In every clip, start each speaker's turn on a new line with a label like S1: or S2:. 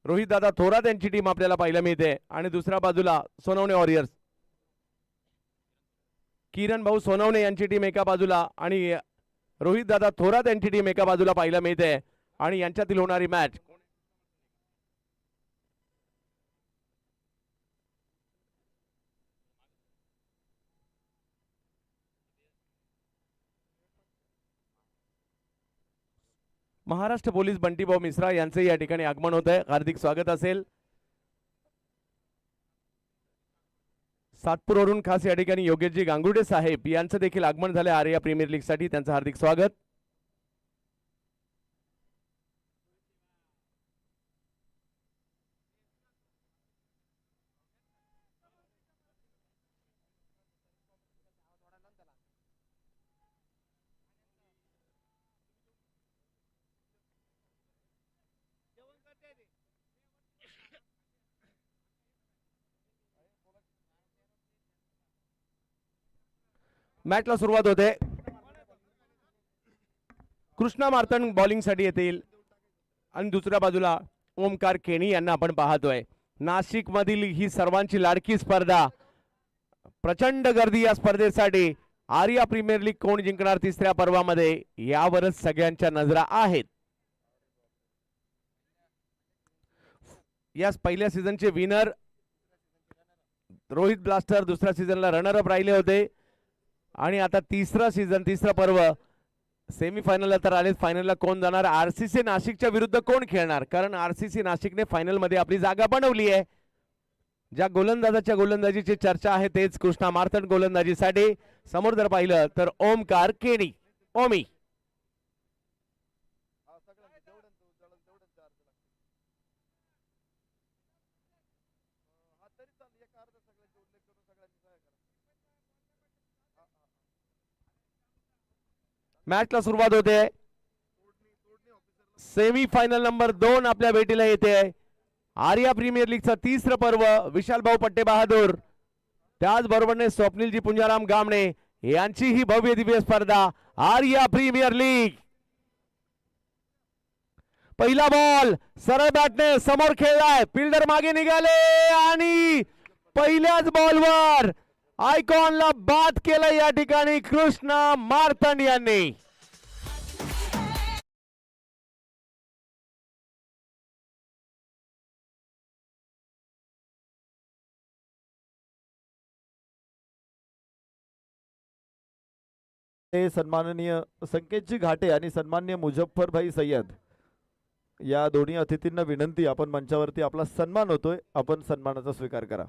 S1: रोहित दादा थोरात यांची टीम आपल्याला पाहायला मिळते आणि दुसऱ्या बाजूला सोनवणे वॉरियर्स किरण भाऊ सोनवणे यांची टीम एका बाजूला आणि रोहित दादा थोरात यांची टीम एका बाजूला पाहायला मिळते आणि यांच्यातील होणारी मॅच महाराष्ट्र पोलीस बंटीभाऊ मिश्रा यांचे या ठिकाणी आगमन होत आहे. हार्दिक स्वागत असेल. सातपूरवरून खास या ठिकाणी योगेशजी गांगुर्डे साहेब यांचं देखील आगमन झाले आर्या प्रीमियर लीग साठी. त्यांचं हार्दिक स्वागत. मॅचला सुरुवात होते. कृष्णा मार्तंड बॉलिंग साठी येतील आणि दुसऱ्या बाजूला ओमकार केणी यांना आपण पाहतोय. नाशिक मधील ही सर्वांची लाडकी स्पर्धा. प्रचंड गर्दी या स्पर्धेसाठी. आर्या प्रीमियर लीग कोण जिंकणार तिसऱ्या पर्वामध्ये यावरच सगळ्यांच्या नजरा आहेत. या पहिल्या सीझनचे विनर रोहित ब्लास्टर दुसऱ्या सीझनला रनर अप राहिले होते आणि आता तिसरा सीझन तिसरा पर्व सेमीफायनलला तर आलेच. फायनलला कोण जाणार? आरसीसी नाशिकच्या विरुद्ध कोण खेळणार? कारण आरसीसी नाशिकने फायनल मध्ये आपली जागा बनवली आहे. ज्या गोलंदाजीची चर्चा आहे तेच कृष्णा मार्तंड गोलंदाजीसाठी. समोर जर पाहिलं तर ओमकार केणी ओमी. मॅचला सुरुवात होते. सेमीफायनल नंबर 2 आपल्या भेटीला येते. आर्या प्रीमियर लीगचं तिसरं पर्व. विशाल भाऊ पट्टे बहादूर त्याचबरोबरने स्वप्नीलजी पुंजाराम गामणे यांची ही भव्य दिव्य स्पर्धा आर्या प्रीमियर लीग. पहिला बॉल सरळ बॅटने समोर खेळलाय. फिल्डर मागे निघाले आणि पहिल्याच बॉलवर आयकॉनला बाद केलं या ठिकाणी कृष्णा मार्तंड यांनी.
S2: सन्माननीय संकेतजी घाटे आणि सन्माननीय मुझफ्फरभाई सय्यद या दोन्ही अतिथींना विनंती, आपण मंचावरती आपला सन्मान होतोय, आपण सन्मानाचा स्वीकार करा.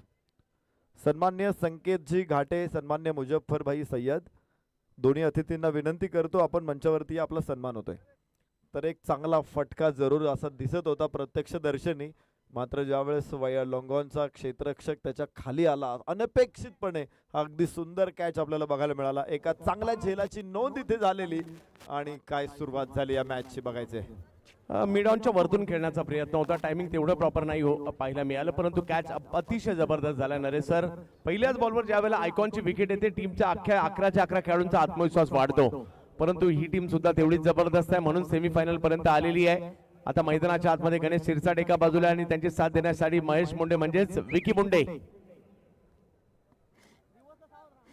S2: सन्माननीय संकेतजी घाटे, सन्माननीय मुझफ्फरभाई सय्यद दोन्ही अतिथींना विनंती करतो, आपण मंचावरती आपला सन्मान होतोय. तर एक चांगला फटका जरूर असा दिसत होता प्रत्यक्षदर्शनी. मात्र ज्यावेळेस लॉंगॉनचा क्षेत्ररक्षक त्याच्या खाली आला अनपेक्षितपणे अगदी सुंदर कॅच आपल्याला बघायला मिळाला. एका चांगल्या झेलाची नोंद इथे झालेली आणि काय सुरुवात झाली या मॅचची बघायचे.
S1: मिड ऑनच्या वरतून खेळण्याचा प्रयत्न होता. टायमिंग तेवढं प्रॉपर नाही पाहायला मिळालं, परंतु कॅच अतिशय जबरदस्त झाला. नरेश सर, पहिल्याच बॉलवर ज्यावेळेला आयकॉनची विकेट येते टीमच्या अख्ख्या 11 खेळाडूंचा आत्मविश्वास वाढतो. परंतु ही टीम सुद्धा तेवढीच जबरदस्त आहे म्हणून सेमीफायनल पर्यंत आलेली आहे. आता मैदानाच्या आतमध्ये गणेश शिरसाट एका बाजूला आणि त्यांची साथ देण्यासाठी महेश मुंडे म्हणजेच Vicky Munde.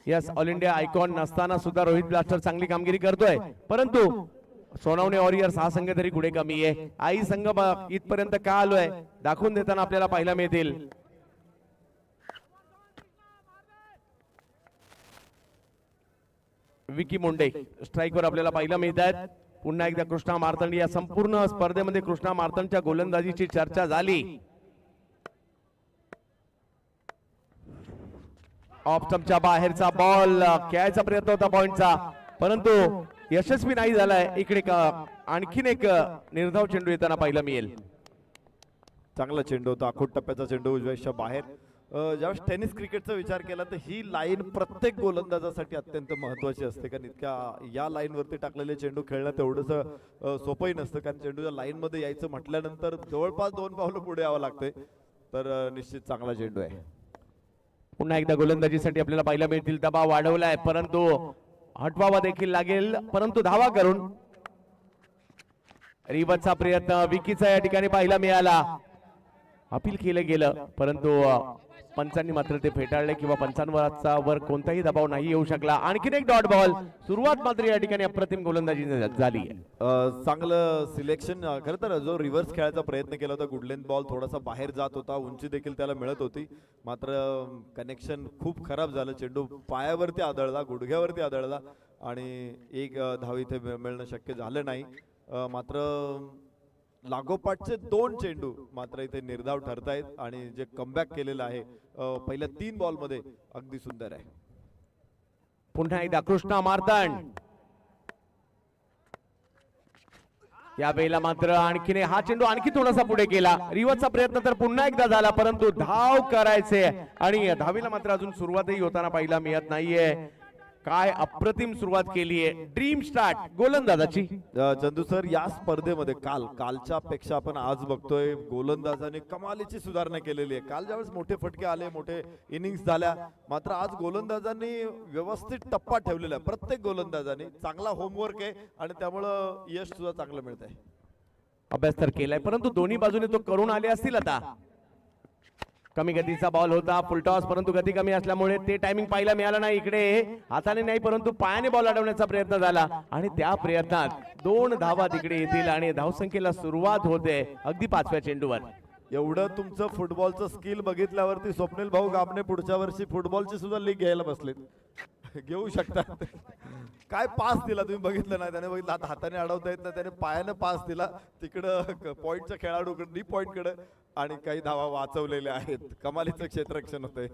S1: Yes, all India icon नसताना सुद्धा रोहित ब्लास्टर चांगली कामगिरी करतोय, परंतु सोनवणे वॉरियर्स हा संघ तरी कुठे कमी आहे. आई संघ इथपर्यंत का आलोय दाखवून देताना आपल्याला पाहायला मिळतील. विकी मुंडे स्ट्राईकवर आपल्याला पाहायला मिळतात. पुन्हा एकदा कृष्णा मार्तंड. या संपूर्ण स्पर्धेमध्ये कृष्णा मार्तंडच्या गोलंदाजीची चर्चा झाली. ऑफ स्टंपच्या बाहेरचा बॉल खेळायचा प्रयत्न होता पॉइंटचा, परंतु यशस्वी नाही झालाय. इकडे आणखीन एक निर्धाव चेंडू येताना पाहायला मिळेल.
S2: चांगला चेंडू होता, आखूट टप्प्याचा चेंडू उजव्याच्या बाहेर. ज्यावेळेस टेनिस क्रिकेटचा विचार केला तर ही लाईन प्रत्येक गोलंदाजासाठी अत्यंत महत्वाची असते, कारण इतक्या या लाईन वरती टाकलेले चेंडू खेळणं तेवढंच सोपंही नसतं, कारण चेंडूच्या लाईन मध्ये यायचं म्हटल्यानंतर जवळपास 2 पावलं पुढे यावं लागतंय. तर निश्चित चांगला चेंडू आहे.
S1: पुन्हा एकदा गोलंदाजीसाठी आपल्याला पाहायला मिळतील. दबाव वाढवलाय परंतु हटवावा देखील लागेल, परंतु धावा करून रिवर्सचा प्रयत्न विकीचा या ठिकाणी पाहायला मिळाला. अपील केलं गेलं, परंतु पंचांनी मात्र ते फेटाळले किंवा पंचांवर कोणताही दबाव नाही येऊ शकला. आणखीन एक डॉट बॉल. सुरुवात मात्र या ठिकाणी अप्रतिम गोलंदाजी झाली.
S2: चांगलं सिलेक्शन. खरं तर जो रिव्हर्स खेळायचा प्रयत्न केला होता, गुडलेंथ बॉल थोडासा बाहेर जात होता, उंची देखील त्याला मिळत होती, मात्र कनेक्शन खूप खराब झालं. चेंडू पायावरती आदळला, गुडघ्यावरती आदळला आणि एक धाव इथे मिळणं शक्य झालं नाही. मात्र लागोपाठचे 2 चेंडू मात्र इथे निर्धाव ठरतायत आणि जे कमबॅक केलेलं आहे पहिल्या 3 बॉल मध्ये अगदी सुंदर आहे.
S1: पुन्हा एकदा कृष्णा मार्तंड. या वेळेला मात्र आणखीन हा चेंडू आणखी थोडासा पुढे केला. रिव्हर्सचा प्रयत्न तर पुन्हा एकदा झाला, परंतु धाव करायचे आणि धावीला मात्र अजून सुरुवातही होताना पाहिला मिळत नाहीये. काय अप्रतिम सुरुवात केली आहे. ड्रीम स्टार्ट गोलंदाजाची.
S2: चंदू सर, या स्पर्धेमध्ये कालच्या पेक्षा आपण आज बघतोय गोलंदाजाने कमालीची सुधारणा केलेली आहे. काल ज्यावेळेस मोठे फटके आले, मोठे इनिंग्स झाल्या, मात्र आज गोलंदाजांनी व्यवस्थित टप्पा ठेवलेला आहे. प्रत्येक गोलंदाजाने चांगला होमवर्क आहे आणि त्यामुळं यश सुद्धा चांगलं मिळत आहे.
S1: अभ्यास तर केलाय, परंतु दोन्ही बाजूने तो करून आले असतील. आता कमी गतीचा बॉल होता, फुलटॉस, परंतु गती कमी असल्यामुळे ते टायमिंग पाहायला मिळालं नाही. इकडे हाताने नाही परंतु पायाने बॉल अडवण्याचा प्रयत्न झाला आणि त्या प्रयत्नात 2 धावा तिकडे येतील आणि धावसंख्येला सुरुवात होते अगदी 5व्या चेंडूवर.
S2: एवढं तुमचं फुटबॉलचं स्किल बघितल्यावरती स्वप्नील भाऊ गाबने पुढच्या वर्षी फुटबॉलची सुद्धा लीग घ्यायला बसलेत. घेऊ शकतात. काय पास दिला तुम्ही बघितलं नाही, त्याने बघितलं आता हाताने अडवता येत नाही, त्याने पायाने पास दिला तिकडं पॉइंटच्या खेळाडूकडे, डी पॉइंटकडे, आणि काही धावा वाचवलेल्या आहेत. कमालीचं क्षेत्ररक्षण होतंय.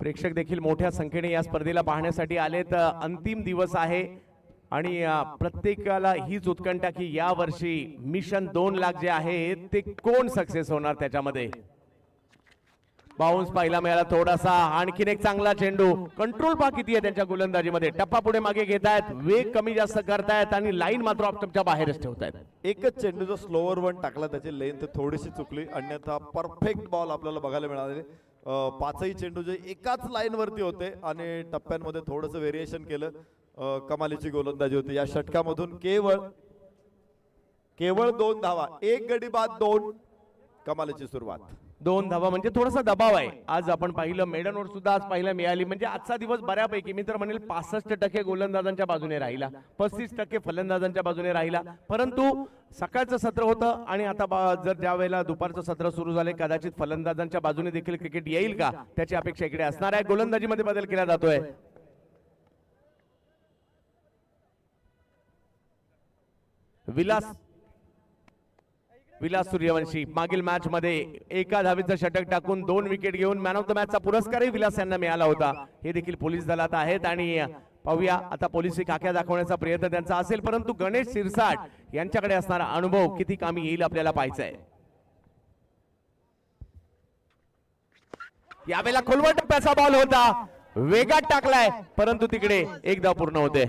S1: प्रेक्षक देखील मोठ्या संख्येने या स्पर्धेला पाहण्यासाठी आलेत. अंतिम दिवस आहे आणि प्रत्येकाला हीच उत्कंठा की या वर्षी मिशन 2 लाख जे आहे ते कोण सक्सेस होणार त्याच्यामध्ये. बाउन्स पाहायला मिळाला थोडासा. आणखीन एक चांगला चेंडू. कंट्रोल पहा किती आहे त्यांच्या गोलंदाजीमध्ये. टप्पा पुढे मागे घेतायत, वेग कमी जास्त करतायत आणि लाईन मात्र ऑप्टमच्या बाहेरच ठेवतायत.
S2: एकच चेंडू जो स्लोअर वन टाकला त्याची लेंथ थोडीशी चुकली, अन्यथा परफेक्ट बॉल आपल्याला बघायला मिळाले. 5ही चेंडू जे एकाच लाईन वरती होते आणि टप्प्यांमध्ये थोडंसं व्हेरिएशन केलं. कमालीची गोलंदाजी होती. या षटकामधून केवळ 2 धावा, 1 गडी बाद 2. कमालीची सुरुवात.
S1: 2 धावा म्हणजे थोडासा दबाव आहे. आज आपण पाहिलं मेडनवर सुद्धा आज पाहायला मिळाली. म्हणजे आजचा दिवस बऱ्यापैकी मी तर म्हणेल 65% गोलंदाजांच्या बाजूने राहिला, 35% फलंदाजांच्या बाजूने राहिला. परंतु सकाळचं सत्र होतं आणि आता जर ज्या वेळेला दुपारचं सत्र सुरू झाले कदाचित फलंदाजांच्या बाजूने देखील क्रिकेट येईल का त्याची अपेक्षा इकडे असणार आहे. गोलंदाजीमध्ये बदल केला जातोय. विलास सूर्यवंशी मागील मॅच मध्ये एका धावेचं षटक टाकून 2 विकेट घेऊन मॅन ऑफ द मॅचचा पुरस्कारही विलास यांना मिळाला होता. हे देखील पोलीस दलात आहेत आणि पाहूया आता पोलिसी खाक्या दाखवण्याचा प्रयत्न त्यांचा असेल, परंतु गणेश सिरसाट यांच्याकडे असणारा अनुभव किती कामी येईल आपल्याला पाहायचंय. यावेळेला खोलवर टप्प्याचा बॉल होता, वेगात टाकलाय परंतु तिकडे एक धाव पूर्ण होते.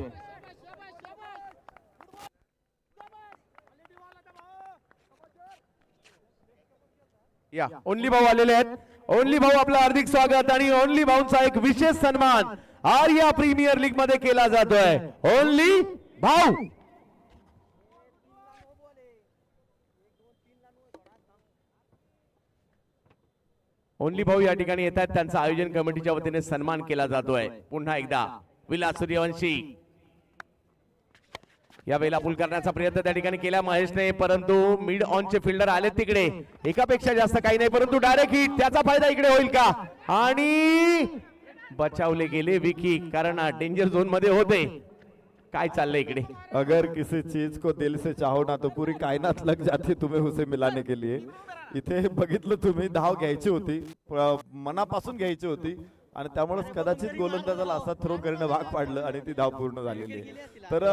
S1: या ओनली भाऊ आलेले आहेत. ओनली भाऊ आपलं हार्दिक स्वागत आणि ओनली भाऊंचा एक विशेष सन्मान आर्या प्रीमियर लीग मध्ये केला जातोय. ओनली भाऊ ओनली भाऊ या ठिकाणी येत आहेत. त्यांचा आयोजन कमिटीच्या वतीने सन्मान केला जातोय. पुन्हा एकदा विलास सूर्यवंशी या वेळेला पुल करण्याचा प्रयत्न त्या ठिकाणी केला महेशने, परंतु मिड ऑनचे फिल्डर आले तिकडे. एकापेक्षा जास्त काही नाही परंतु डायरेक्ट हिट. त्याचा फायदा इकडे होईल का? आणि बचावले गेले विकी, कारण डेंजर झोन मध्ये होते. काय चाललंय इकडे?
S2: अगर किसी चीज को दिल से चाहो ना तो पूरी कायनात लग जाती तुम्हें उसे मिलाने के लिए. इथे बघितलं तुम्ही, धाव घ्यायची होती, मनापासून घ्यायची होती आणि त्यामुळेच कदाचित गोलंदाजाला असा थ्रो करणं भाग पाडलं आणि ती धाव पूर्ण झालेली आहे. तर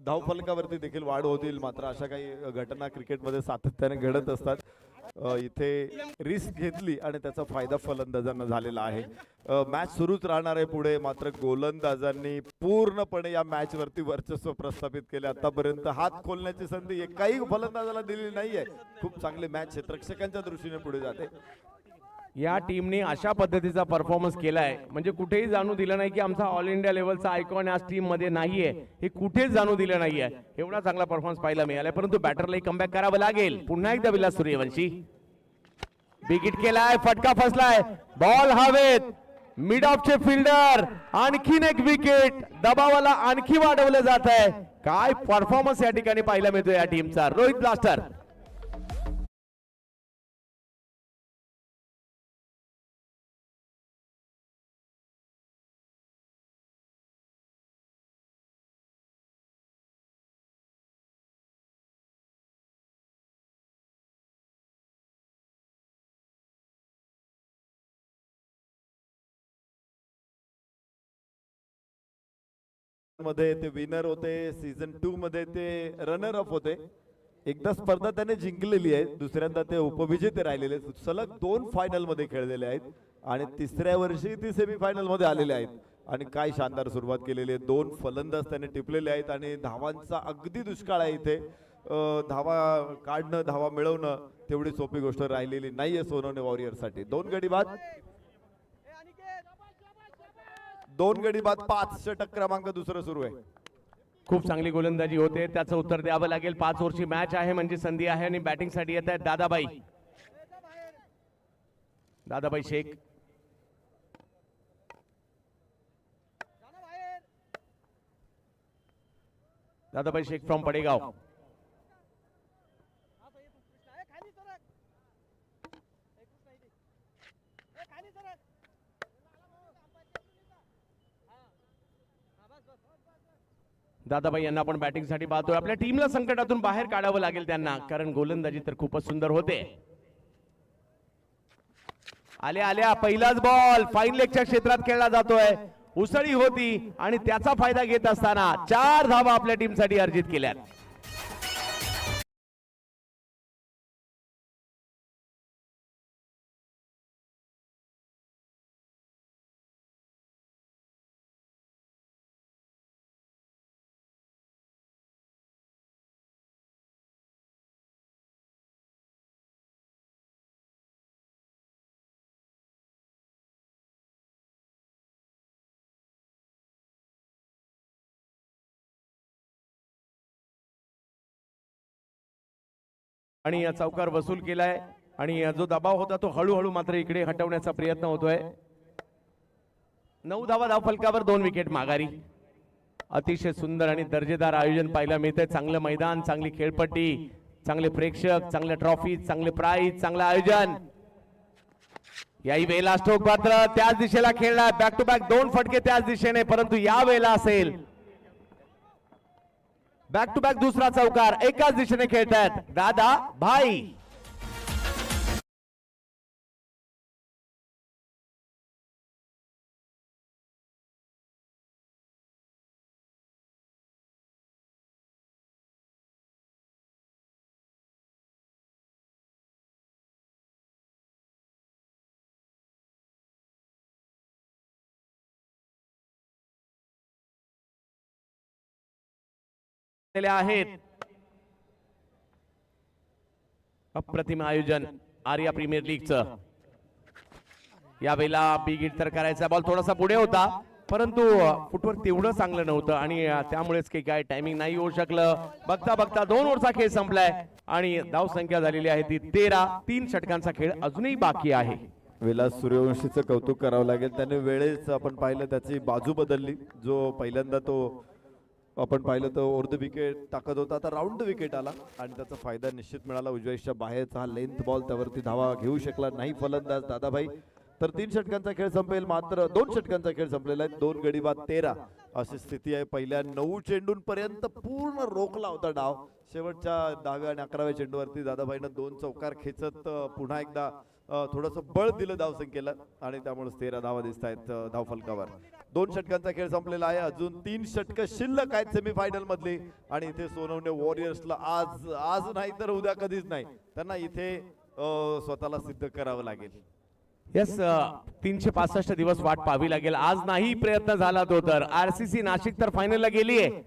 S2: धावफलकावरती देखील वाढ होतील, मात्र अशा काही घटना क्रिकेटमध्ये सातत्याने घडत असतात. इथे रिस्क घेतली आणि त्याचा फायदा फलंदाजांना झालेला आहे. मॅच सुरूच राहणार आहे पुढे, मात्र गोलंदाजांनी पूर्णपणे या मॅच वरती वर्चस्व प्रस्थापित केले. आतापर्यंत हात खोलण्याची संधी एकाही फलंदाजाला दिलेली नाहीये. खूप चांगली मॅच क्षेत्ररक्षकांच्या दृष्टीने पुढे जाते.
S1: या टीमने अशा पद्धतीचा परफॉर्मन्स केलाय म्हणजे कुठेही जाणू दिलं नाही की आमचा ऑल इंडिया लेवलचा आयकॉन आज टीम मध्ये नाहीये. हे कुठेच जाणू दिलं नाहीये. एवढा चांगला परफॉर्मन्स पाहायला मिळालाय, परंतु बॅटरलाही कमबॅक करावं लागेल. पुन्हा एकदा विलास सूर्यवंशी विकेट केलाय, फटका फसलाय, बॉल हवेत, मिड ऑफचे फिल्डर, आणखीन एक विकेट, दबावाला आणखी वाढवलं जात आहे. काय परफॉर्मन्स या ठिकाणी पाहायला मिळतोय या टीमचा. रोहित ब्लास्टर
S2: मध्ये ते विनर होते, सीझन 2 मध्ये ते रनर अप होते. एकदा स्पर्धा त्याने जिंकलेली आहे, दुसऱ्यांदा ते उपविजेते राहिलेले आहेत. सलग 2 फायनल मध्ये खेळलेले आहेत आणि तिसऱ्या वर्षी ती सेमीफायनल मध्ये आलेले आहेत. आणि काय शानदार सुरुवात केलेली आहे. 2 फलंदाज त्याने टिपलेले आहेत आणि धावांचा अगदी दुष्काळ आहे इथे. धावा काढणं, धावा मिळवणं तेवढी सोपी गोष्ट राहिलेली नाहीये सोनवणे वॉरियर्ससाठी. 2 गडी बाद, 2 गडी बाद, 5 षटक क्रमांक दुसरं सुरू आहे.
S1: खूप चांगली गोलंदाजी होते, त्याचं उत्तर द्यावं लागेल. 5 ओव्हरची मॅच आहे म्हणजे संधी आहे आणि बॅटिंग साठी येत आहेत दादाबाई. दादाबाई शेख, दादाबाई शेख फ्रॉम पडेगाव. दादाबाई यांना आपण बॅटिंग साठी पाहतोय. आपल्या टीमला संकटातून बाहेर काढावं लागेल त्यांना, कारण गोलंदाजी तर खूपच सुंदर होते. आल्या आल्या पहिलाच बॉल फाईन लेगच्या क्षेत्रात खेळला जातोय. उसळी होती आणि त्याचा फायदा घेत असताना 4 धावा आपल्या टीमसाठी अर्जित केल्यात. आणि या चौकार वसूल केलाय आणि जो दबाव होता तो हळूहळू मात्र इकडे हटवण्याचा प्रयत्न होतोय. 9 धावा धाव फलकावर, 2 विकेट माघारी. अतिशय सुंदर आणि दर्जेदार आयोजन पाहायला मिळतंय. चांगलं मैदान, चांगली खेळपट्टी, चांगले प्रेक्षक, चांगल्या ट्रॉफी, चांगले प्राइज, चांगलं आयोजन. याही वेळेला स्ट्रोक मात्र त्याच दिशेला खेळला. बॅक टू बॅक 2 फटके त्याच दिशेने, परंतु या वेळेला असेल बॅक टू बॅक दुसरा चौकार. एकाच दिशेने खेळतायत दादा भाई. आहेत अप्रतिम आयोजन आर्या प्रीमियर लीगचं. यावेळेला बिग हिट तर करायचा, बॉल थोडासा पुढे होता परंतु फुटवर्क तेवढं चांगलं नव्हतं आणि त्यामुळेच काही काय टायमिंग नाही होऊ शकलं. बघता बघता 2 ओव्हरचा खेळ संपलाय आणि धाव संख्या झालेली आहे ती 13. 3 षटकांचा खेळ अजूनही बाकी आहे.
S2: विलास सूर्यवंशीचं कौतुक करावं लागेल. त्याने वेळेस आपण पाहिलं त्याची बाजू बदलली. जो पहिल्यांदा तो आपण पाहिलं तर ओव्हर द विकेट टाकत होता, आता राऊंड द विकेट आला आणि त्याचा फायदा निश्चित मिळाला. उजव्याच्या बाहेरचा हा लेंथ बॉल, त्यावरती धावा घेऊ शकला नाही फलंदाज दादाभाई. तर 3 षटकांचा खेळ संपेल, मात्र 2 षटकांचा खेळ संपलेला आहे. 2 गडी बाद 13 अशी स्थिती आहे. पहिल्या 9 चेंडूंपर्यंत पूर्ण रोखला होता डाव. शेवटच्या 10व्या आणि 11व्या चेंडूवरती दादाभाईनं 2 चौकार खेचत पुन्हा एकदा थोडंसं बळ दिलं धावसंख्येला आणि त्यामुळे 13 धावा दिसत आहेत धाव फलकावर. 2 षटकांचा खेळ संपलेला आहे. अजून 3 षटकं शिल्लक आहेत सेमीफायनल मधली आणि इथे सोनवणे वॉरियर्सला आज नाही तर उद्या कधीच नाही, त्यांना इथे स्वतःला सिद्ध करावं लागेल.
S1: यस, 365 दिवस वाट पाहावी लागेल. आज नाही प्रयत्न झाला तो तर आरसीसी नाशिक तर फायनलला गेली आहे.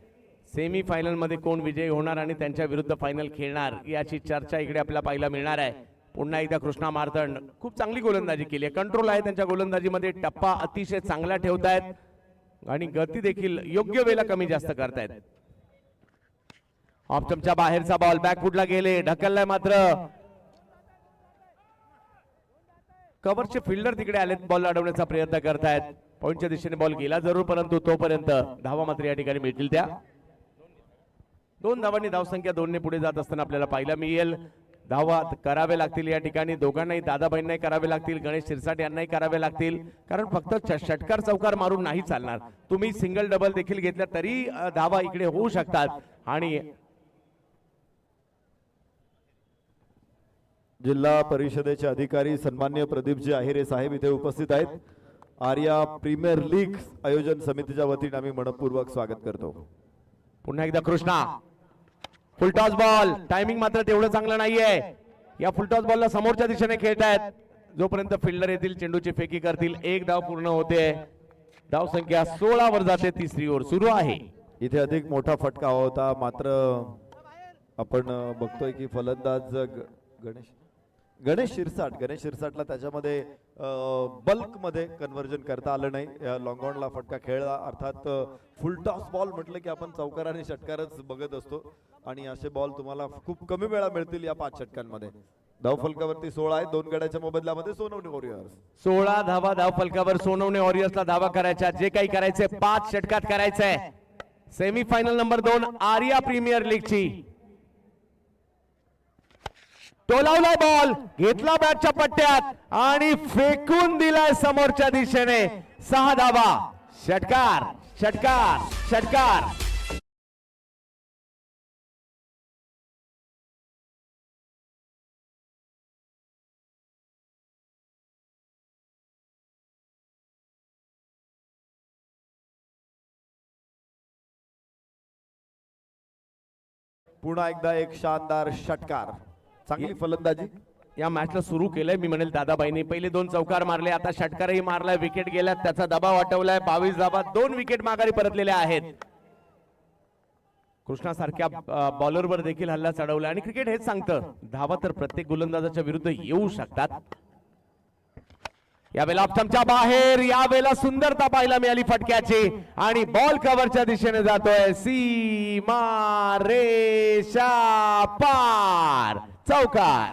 S1: सेमी फायनल मध्ये कोण विजयी होणार आणि त्यांच्या विरुद्ध फायनल खेळणार याची चर्चा इकडे आपल्याला पाहायला मिळणार आहे. पुन्हा एकदा कृष्णा मार्तंड खूप चांगली गोलंदाजी केली आहे. कंट्रोल आहे त्यांच्या गोलंदाजीमध्ये. टप्पा अतिशय चांगला ठेवतायत आणि गती देखील योग्य वेळेला कमी जास्त करतायत. ऑप्शनच्या बाहेरचा बॉल बॅकफुटला गेले, ढकललाय मात्र कव्हरचे फिल्डर तिकडे आलेत, बॉल अडवण्याचा प्रयत्न करतायत. पॉइंटच्या दिशेने बॉल गेला जरूर, परंतु तोपर्यंत धावा मात्र या ठिकाणी मिळतील त्या. 2 धावांनी धावसंख्या 2 ने पुढे जात असताना आपल्याला पाहायला मिळेल. धावा करावे लागतील या ठिकाणी दोघांनाही, दादाबाईंनाही करावे लागतील, गणेश शिरसाट यांनाही करावे लागतील, कारण फक्त षटकार चौकार मारून नाही चालणार. तुम्ही सिंगल डबल देखील घेतल्या तरी धावा इकडे होऊ शकतात. आणि
S2: जिल्हा परिषदेचे अधिकारी सन्मान्य प्रदीपजी आहिरे साहेब इथे उपस्थित आहेत. आर्या प्रीमियर लीग आयोजन समितीच्या वतीने आम्ही मनपूर्वक स्वागत करतो.
S1: पुन्हा एकदा कृष्णा, फुलटॉस बॉल, टायमिंग मात्र तेवढं चांगलं नाहीये. या फुलटॉस बॉलला समोरच्या दिशेने खेळतायत. जोपर्यंत फिल्डर येतील चेंडूची फेकी करतील, 1 धाव पूर्ण होते. धाव संख्या 16 वर जाते. तिसरी ओव्हर सुरू आहे.
S2: इथे अधिक मोठा फटका हवा होता, मात्र आपण बघतोय की फलंदाज गणेश शिरसाटला त्याच्यामध्ये बल्क मध्ये कन्व्हर्जन करता आलं नाही. लॉंग ऑनला फटका खेळला. अर्थात फुल टॉस बॉल म्हटलं की आपण चौकार आणि षटकारच बघत असतो, आणि असे बॉल तुम्हाला खूप कमी वेळा मिळतील या 5 षटकांमध्ये. धाव फलकावरती 16 आहे. 2 गड्याच्या मोबदल्यामध्ये सोनवणे वॉरियर्स.
S1: 16 धावा धाव फलकावर सोनवणे वॉरियर्सला धावा करायच्या. जे काही करायचंय 5 षटकात करायचंय. सेमीफायनल नंबर 2 आर्या प्रीमियर लीगची. टोलावलाय बॉल, घेतला बॅटच्या पट्ट्यात आणि फेकून दिलाय समोरच्या दिशेने. 6 धावा. षटकार षटकार षटकार.
S2: पुन्हा एकदा एक शानदार षटकार. चांगली फलंदाजी
S1: या मॅचला सुरू केलंय. मी म्हणेल दादाबाईंनी पहिले 2 चौकार मारले, आता षटकारही मारलाय, विकेट गेल्यात, त्याचा दबाव हटवलाय. 22 धावा, 2 विकेट माघारी परतलेल्या आहेत. कृष्णा सारख्या बॉलरवर देखील हल्ला चढवला, आणि क्रिकेट हेच सांगतं, धावा तर प्रत्येक गोलंदाजाच्या विरुद्ध येऊ शकतात. यावेळेला ऑप्शनच्या बाहेर, यावेळेला सुंदरता पाहायला मिळाली फटक्याची, आणि बॉल कव्हरच्या दिशेने जातोय. सीमा रेषा पार. चौकार.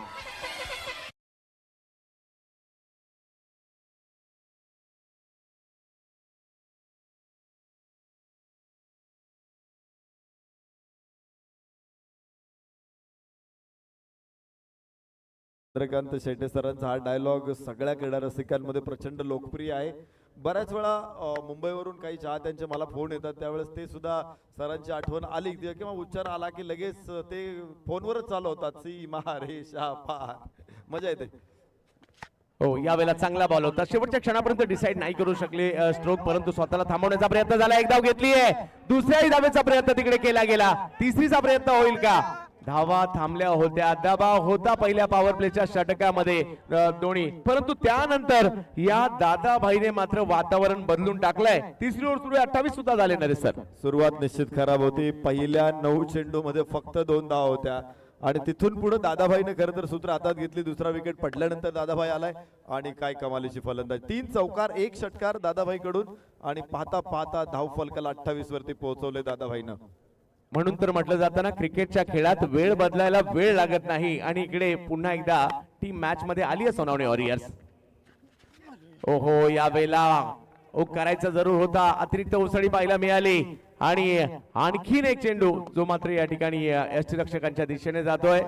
S2: चंद्रकांत शेटे सरांचा हा डायलॉग सगळ्या क्रीडा रसिकांमध्ये प्रचंड लोकप्रिय आहे. बऱ्याच वेळा मुंबईवरून काही चाहत्यांचे मला फोन येतात, त्यावेळेस ते सुद्धा सरांची आठवण आली किंवा उच्चार आला की लगेच ते फोनवरच चालू होतात. सीमा रेषा पार. मजा येते.
S1: हो, यावेळेला चांगला बॉल होता. शेवटच्या क्षणापर्यंत डिसाइड नाही करू शकले स्ट्रोक, परंतु स्वतःला थांबवण्याचा प्रयत्न झाला. 1 धाव घेतली आहे. दुसऱ्याही धावेचा प्रयत्न तिकडे केला गेला. तिसरीचा प्रयत्न होईल का? धावा थांबल्या होत्या, दबाव होता पहिल्या पॉवर प्लेच्या षटकामध्ये दोन्ही, परंतु त्यानंतर या दादाभाईने मात्र वातावरण बदलून टाकलंय. तिसरी ओव्हर सुरू 28 सुद्धा झाले नरेश सर.
S2: सुरुवात निश्चित खराब होती. पहिल्या 9 चेंडू मध्ये फक्त 2 धावा होत्या, आणि तिथून पुढे दादाभाईने खरं तर सूत्र हातात घेतली. दुसरा विकेट पडल्यानंतर दादाभाई आलाय, आणि काय कमालीची फलंदाजी. 3 चौकार 1 षटकार दादाभाई कडून, आणि पाहता पाहता धाव फलकाला 28 वरती पोहोचवले दादाभाईनं.
S1: म्हणून तर म्हटलं जातं ना, क्रिकेटच्या खेळात वेळ बदलायला वेळ लागत नाही. आणि इकडे पुन्हा एकदा टीम मॅच मध्ये आली आहे सोनावणे वॉरियर्स. ओहो, यावेळेला करायचा जरूर होता. अतिरिक्त उसळी पाहायला मिळाली, आणि आणखीन एक चेंडू जो मात्र या ठिकाणी यष्टीरक्षकांच्या दिशेने जातोय.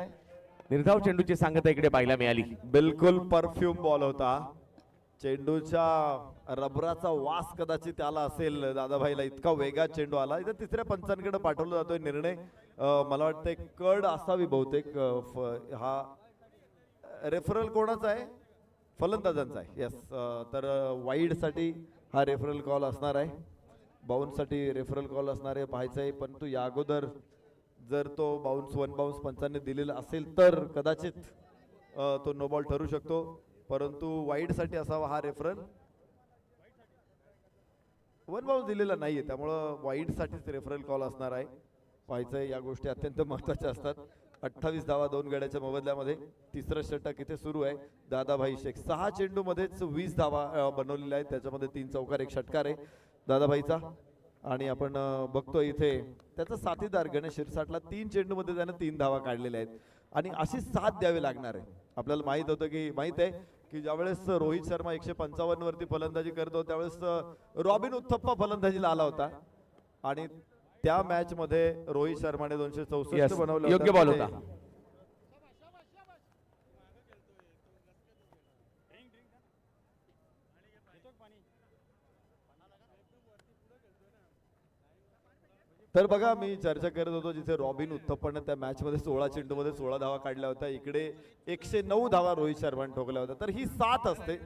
S1: निर्धाव चेंडूची सांगता इकडे पाहायला मिळाली.
S2: बिलकुल परफ्यूम बॉल होता. चेंडूच्या रबराचा वास कदाचित त्याला असेल दादाभाईला, इतका वेगात चेंडू आला. इथं तिसऱ्या पंचांकडे पाठवला जातोय निर्णय. मला वाटतंय कड असावी बहुतेक. हा रेफरल कोणाचा आहे? फलंदाजांचा आहे. येस. तर वाईड साठी हा रेफरल कॉल असणार आहे. बाउन्स साठी रेफरल कॉल असणार आहे, पाहायचं आहे. परंतु या अगोदर जर तो बाउन्स 1 बाउन्स पंचांनी दिलेला असेल तर कदाचित तो नो बॉल ठरू शकतो, परंतु वाईड साठी असावा हा रेफरल. 1 बाउन्स दिलेला नाहीये, त्यामुळं वाईड साठीच रेफरल कॉल असणार आहे. पाहायचंय. या गोष्टी अत्यंत महत्वाच्या असतात. 28 धावा 2 गड्याच्या मोबदल्यामध्ये. तिसरं षटक इथे सुरू आहे. दादाभाई शेख 6 चेंडू मध्येच 20 धावा बनवलेल्या आहेत. त्याच्यामध्ये 3 चौकार 1 षटकार आहे दादाभाईचा. आणि आपण बघतोय इथे त्याचा साथीदार गणेश शिरसाटला 3 चेंडू मध्ये त्यानं 3 धावा काढलेल्या आहेत, आणि अशी साथ द्यावी लागणार आहे. आपल्याला माहित आहे की ज्यावेळेस रोहित शर्मा 155 वरती फलंदाजी करतो त्यावेळेस रॉबिन उथप्पा फलंदाजीला आला होता आणि त्या मॅच मध्ये रोहित शर्माने 264
S1: Yes,
S2: बनवले
S1: योग्य बॉल
S2: ते-
S1: होता.
S2: तर बघा मी चर्चा करत होतो जिथे रॉबिन उथप्पाने त्या मॅच मध्ये 16 चेंडूमध्ये 16 धावा काढल्या होत्या इकडे 109 धावा रोहित शर्माने ठोकल्या होत्या तर ही साथ असते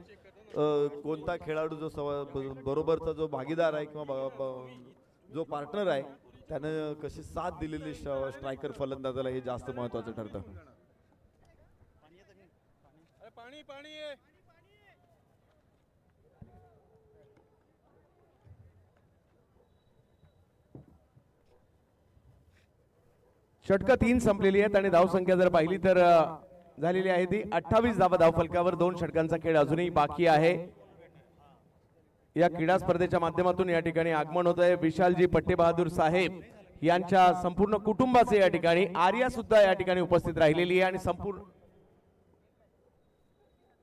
S2: कोणता खेळाडू जो बरोबरचा जो भागीदार आहे किंवा जो पार्टनर आहे त्यानं कशी साथ दिलेली स्ट्रायकर फलंदाजाला हे जास्त महत्वाचं ठरतं.
S1: षटकं 3 संपलेली आहेत आणि धावसंख्या जर पाहिली तर झालेली आहे ती 28 धावा धावफलकावर 2 षटकांचा खेळ अजूनही बाकी आहे. या क्रीडा स्पर्धेच्या माध्यमातून या ठिकाणी आगमन होत आहे विशालजी पट्टेबहादूर साहेब यांच्या संपूर्ण कुटुंबाचे या ठिकाणी आर्या सुद्धा या ठिकाणी उपस्थित राहिलेली आहे आणि संपूर्ण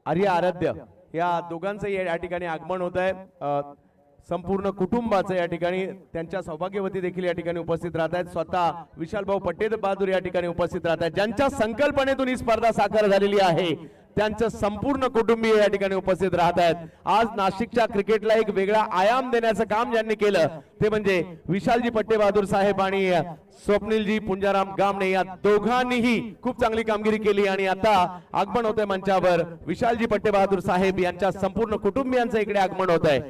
S1: आर्या आराध्य या दोघांचं या ठिकाणी आगमन होत आहे. संपूर्ण कुटुंबाचं या ठिकाणी त्यांच्या सौभाग्यवती देखील या ठिकाणी उपस्थित राहत आहेत. स्वतः विशाल भाऊ पटेल बहादूर या ठिकाणी उपस्थित राहत आहेत. ज्यांच्या संकल्पनेतून ही स्पर्धा साकार झालेली आहे त्यांचं संपूर्ण कुटुंबीय या ठिकाणी उपस्थित राहत आहेत. आज नाशिकच्या क्रिकेटला एक वेगळा आयाम देण्याचं काम ज्यांनी केलं ते म्हणजे विशालजी पट्टेबहादूर साहेब आणि स्वप्नीलजी पुंजाराम गामणे या दोघांनीही खूप चांगली कामगिरी केली आणि आता आगमन होतंय मंचावर विशालजी पट्टेबहादूर साहेब यांच्या संपूर्ण कुटुंबियांचं इकडे आगमन होत आहे.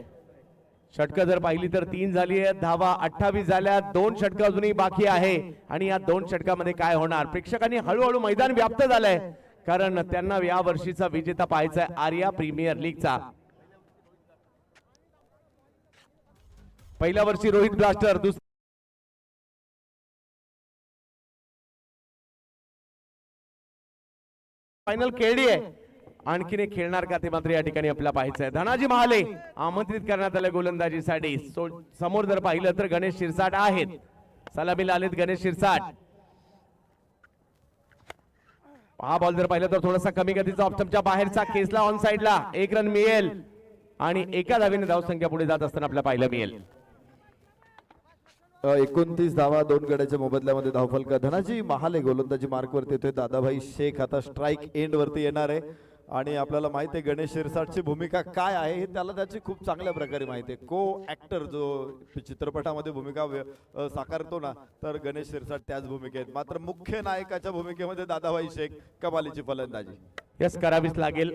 S1: षटकं जर पाहिली तर 3 झाली आहेत धावा 28 झाल्या 2 षटकं अजूनही बाकी आहे आणि या 2 षटकामध्ये काय होणार प्रेक्षकांनी हळूहळू मैदान व्याप्त झालंय कारण त्यांना या वर्षीचा विजेता पाहायचा आहे आर्या प्रीमियर लीगचा. पहिल्या वर्षी रोहित ब्लास्टर फायनल खेळली आहे आणखीन एक खेळणार का ते मात्र या ठिकाणी आपल्याला पाहायचं आहे. धनाजी महाले आमंत्रित करण्यात आले गोलंदाजीसाठी. समोर जर पाहिलं तर गणेश शिरसाट आहेत सलामीला आलेत गणेश शिरसाट. हा बॉल जर पाहिलं तर थोडासा कमी गतीचा ऑप्शनच्या बाहेरचा केसला ऑन साइडला 1 रन मिळेल आणि एका धावेने धावसंख्या पुढे जात असताना आपल्याला पाहायला मिळेल.
S2: 29 धावा 2 गड्याच्या मोबदल्यामध्ये धावफलक. धनाजी महाले गोलंदाजी मार्क वरती येतोय. दादाभाई शेख आता स्ट्राईक एंड वरती येणार आहे आणि आपल्याला माहिती आहे गणेश शिरसाटची भूमिका काय आहे हे त्याला त्याची खूप चांगल्या प्रकारे माहिती आहे. को ऍक्टर जो चित्रपटामध्ये भूमिका साकारतो ना तर गणेश शिरसाट त्याच भूमिकेत मात्र मुख्य नायकाच्या भूमिकेमध्ये दादाभाई शेख कमालीची फलंदाजी
S1: यस करावीच लागेल.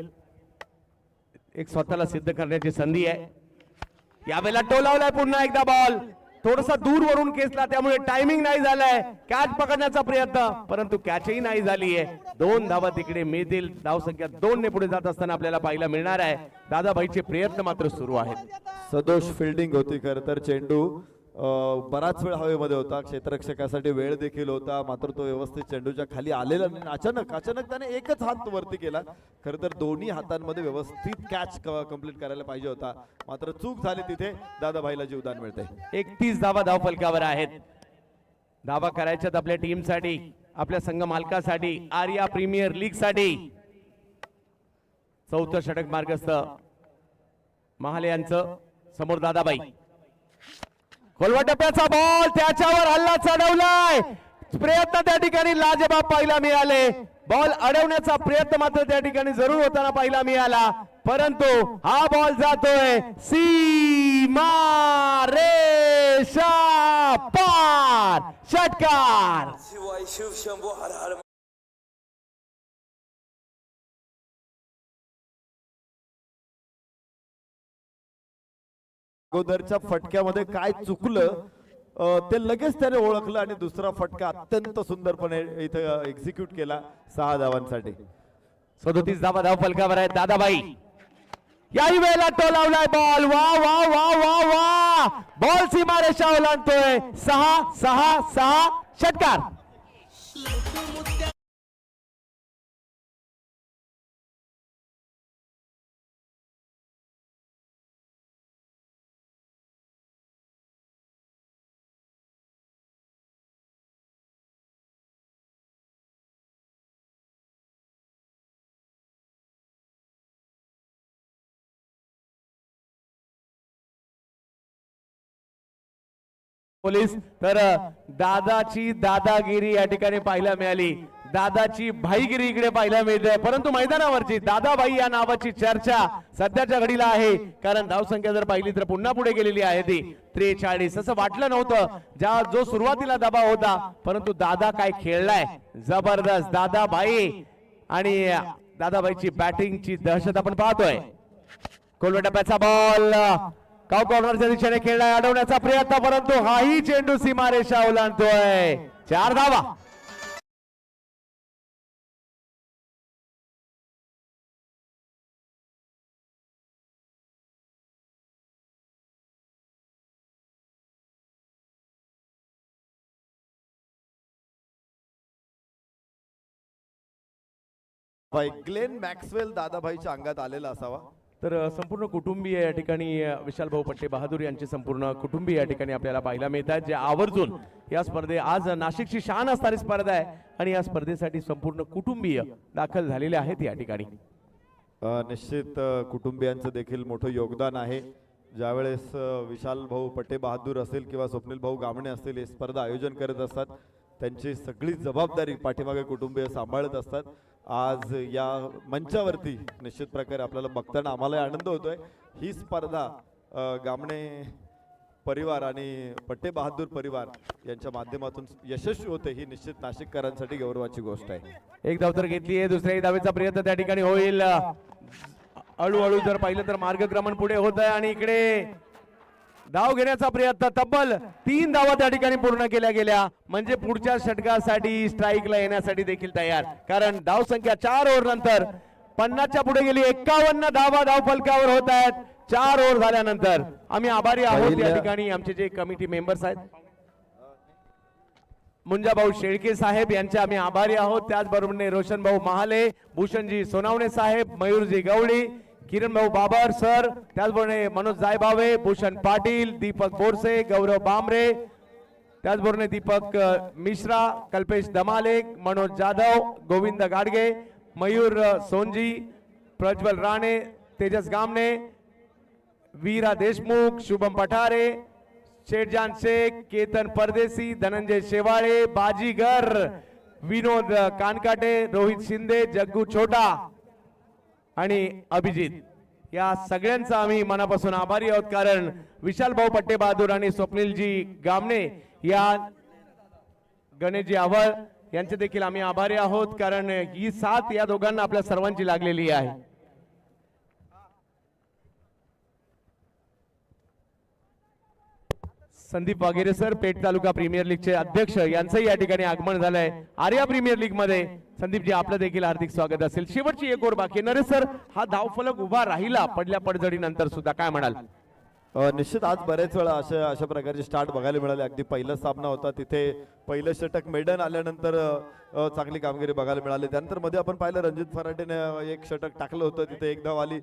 S1: एक स्वतःला सिद्ध करण्याची संधी आहे. यावेळेला टोलावलाय पुन्हा एकदा बॉल थोडासा दूर वरून केसला त्यामुळे टायमिंग नाही झालाय कॅच पकडण्याचा प्रयत्न परंतु कॅचही नाही झाली आहे. 2 धावा तिकडे मिळतील धावसंख्या 2 ने पुढे जात असताना आपल्याला पाहायला मिळणार आहे. दादाभाईचे प्रयत्न मात्र सुरू आहेत.
S2: सदोष फिल्डिंग होती खरं तर चेंडू बराच वेळ हवेमध्ये होता क्षेत्ररक्षकासाठी वेळ देखील होता मात्र तो व्यवस्थित चेंडूच्या खाली आलेला नाही. अचानक त्याने एकच हात वरती केला. खरं तर दोन्ही हातांमध्ये व्यवस्थित कॅच कंप्लीट करायला पाहिजे होता मात्र चूक झाली तिथे दादाभाईला जीवदान मिळते.
S1: 31 धावा धावफलकावर आहेत. धावा करायच्यात आपल्या टीमसाठी आपल्या संघ मालकासाठी आर्या प्रीमियर लीग साठी. 4थं षटक मार्गस्थ महाले यांचं. समोर दादाबाई खोलवा टप्प्याचा बॉल त्याच्यावर हल्ला चढवलाय प्रयत्न त्या ठिकाणी लाजबाब पाहायला मिळाले. बॉल अडवण्याचा प्रयत्न मात्र त्या ठिकाणी जरूर होताना पाहायला मिळाला परंतु हा बॉल जातोय सीमा रेषा पार. षटकार
S2: अगोदरच्या फटक्यामध्ये काय चुकलं ते लगेच त्याने ओळखलं आणि दुसरा फटका अत्यंत सुंदरपणे इथे एक्झिक्यूट केला 6 धावांसाठी.
S1: 37 धावा धावफलकावर आहेत. दादाबाई याही वेळेला टोलावलाय बॉल. वा वा वा वा वा बॉल सीमारेषा ओलांडतोय. 6-6-6 षटकार. पोलीस तर दादाची दादागिरी या ठिकाणी पाहायला मिळाली, दादाची भाईगिरी इकडे पाहायला मिळते, परंतु मैदानावरची दादाबाई या नावाची चर्चा सध्याच्या घडीला आहे, कारण धावसंख्या जर पाहिली तर पुन्हा पुढे गेलेली आहे ती 43. असं वाटलं नव्हतं जो सुरुवातीला दबाव होता, परंतु दादा काय खेळलाय जबरदस्त दादाबाई, आणि दादाबाईची बॅटिंगची दहशत आपण पाहतोय. कोलवे टप्प्याचा बॉल काव कॉर्नरच्या दिशेने खेळलाय, अडवण्याचा प्रयत्न, परंतु हाही चेंडू सीमारेषा ओलांडतोय. 4 धावा.
S2: भाई ग्लेन मॅक्सवेल दादाभाईच्या अंगात आलेला असावा.
S1: तर संपूर्ण कुटुंबीय या ठिकाणी विशाल भाऊ पट्टे बहादूर यांचे संपूर्ण कुटुंबीय या ठिकाणी आपल्याला पाहायला मिळतात, जे आवर्जून या स्पर्धे आज नाशिकची शान असणारी स्पर्धा आहे आणि या स्पर्धेसाठी संपूर्ण कुटुंबीय दाखल झालेले आहेत या ठिकाणी.
S2: निश्चित कुटुंबियांचं देखील मोठं योगदान आहे. ज्यावेळेस विशाल भाऊ पट्टे बहादूर असेल किंवा स्वप्नील भाऊ गामणे असतील हे स्पर्धा आयोजन करत असतात, त्यांची सगळी जबाबदारी पाठीमागे कुटुंबीय सांभाळत असतात. आज या मंचावरती निश्चित प्रकारे आपल्याला बघताना आम्हाला आनंद होतोय. ही स्पर्धा गामणे परिवार आणि पट्टे बहादूर परिवार यांच्या माध्यमातून यशस्वी होते, ही निश्चित नाशिककरांसाठी गौरवाची गोष्ट आहे.
S1: एक धाव तर घेतली आहे, दुसऱ्याही धावेचा प्रयत्न त्या ठिकाणी होईल. हळूहळू जर पाहिलं तर मार्गक्रमण पुढे होत आहे आणि इकडे धाव घेण्याचा प्रयत्न, तब्बल 3 धावा त्या ठिकाणी पूर्ण केल्या गेल्या, म्हणजे पुढच्या षटकासाठी स्ट्राईकला येण्यासाठी देखील तयार, कारण धाव संख्या 4 ओव्हर नंतर 50च्या पुढे गेली. 51 धावा धाव फलकावर होत आहेत 4 ओव्हर झाल्यानंतर. आम्ही आभारी आहोत या ठिकाणी आमचे जे कमिटी मेंबर्स आहेत, मुंजाभाऊ शेळके साहेब यांचे आम्ही आभारी आहोत. त्याचबरोबर रोशन भाऊ महाले, भूषणजी सोनावणे साहेब, मयूरजी गवळी, किरण भाऊ बाबर सर, त्याचबरोबर मनोज जायभावे, भूषण पाटील, दीपक बोरसे, गौरव बांबरे, त्याचबरोबर दीपक मिश्रा, कल्पेश दमाले, मनोज जाधव, गोविंद गाडगे, मयूर सोनजी, प्रज्वल राणे, तेजस गामने, वीरा देशमुख, शुभम पठारे, शेठजान शेख, केतन परदेसी, धनंजय शेवाळे, बाजीगर, विनोद कानकाटे, रोहित शिंदे, जग्गू छोटा आणि अभिजित, या सगळ्यांचा आम्ही मनापासून आभारी आहोत, कारण विशाल भाऊ पट्टे बहादूर आणि स्वप्नीलजी गामणे या गणेशजी आव्हाळ यांचे देखील आम्ही आभारी आहोत, कारण ही साथ या दोघांना आपल्या सर्वांची लागलेली आहे. संदीप वाघेरे सर, पेठ तालुका प्रीमियर लीगचे अध्यक्ष, यांचंही या ठिकाणी आगमन झालंय आर्या प्रीमियर लीग मध्ये. संदीपजी आपलं देखील हार्दिक स्वागत असेल. शेवटची एक ओव्हर बाकी. नरेश सर, हा धावफलक उभा राहिला पडल्या पडझडीनंतर सुद्धा, काय म्हणाल?
S2: निश्चित आज बरेच वेळा अशा प्रकारचे स्टार्ट बघायला मिळाले. अगदी पहिला सामना होता तिथे पहिलं षटक मेडन आल्यानंतर चांगली कामगिरी बघायला मिळाली. त्यानंतर मध्ये आपण पाहिलं रणजित फराटेने एक षटक टाकलं होतं, तिथे एक धाव आली,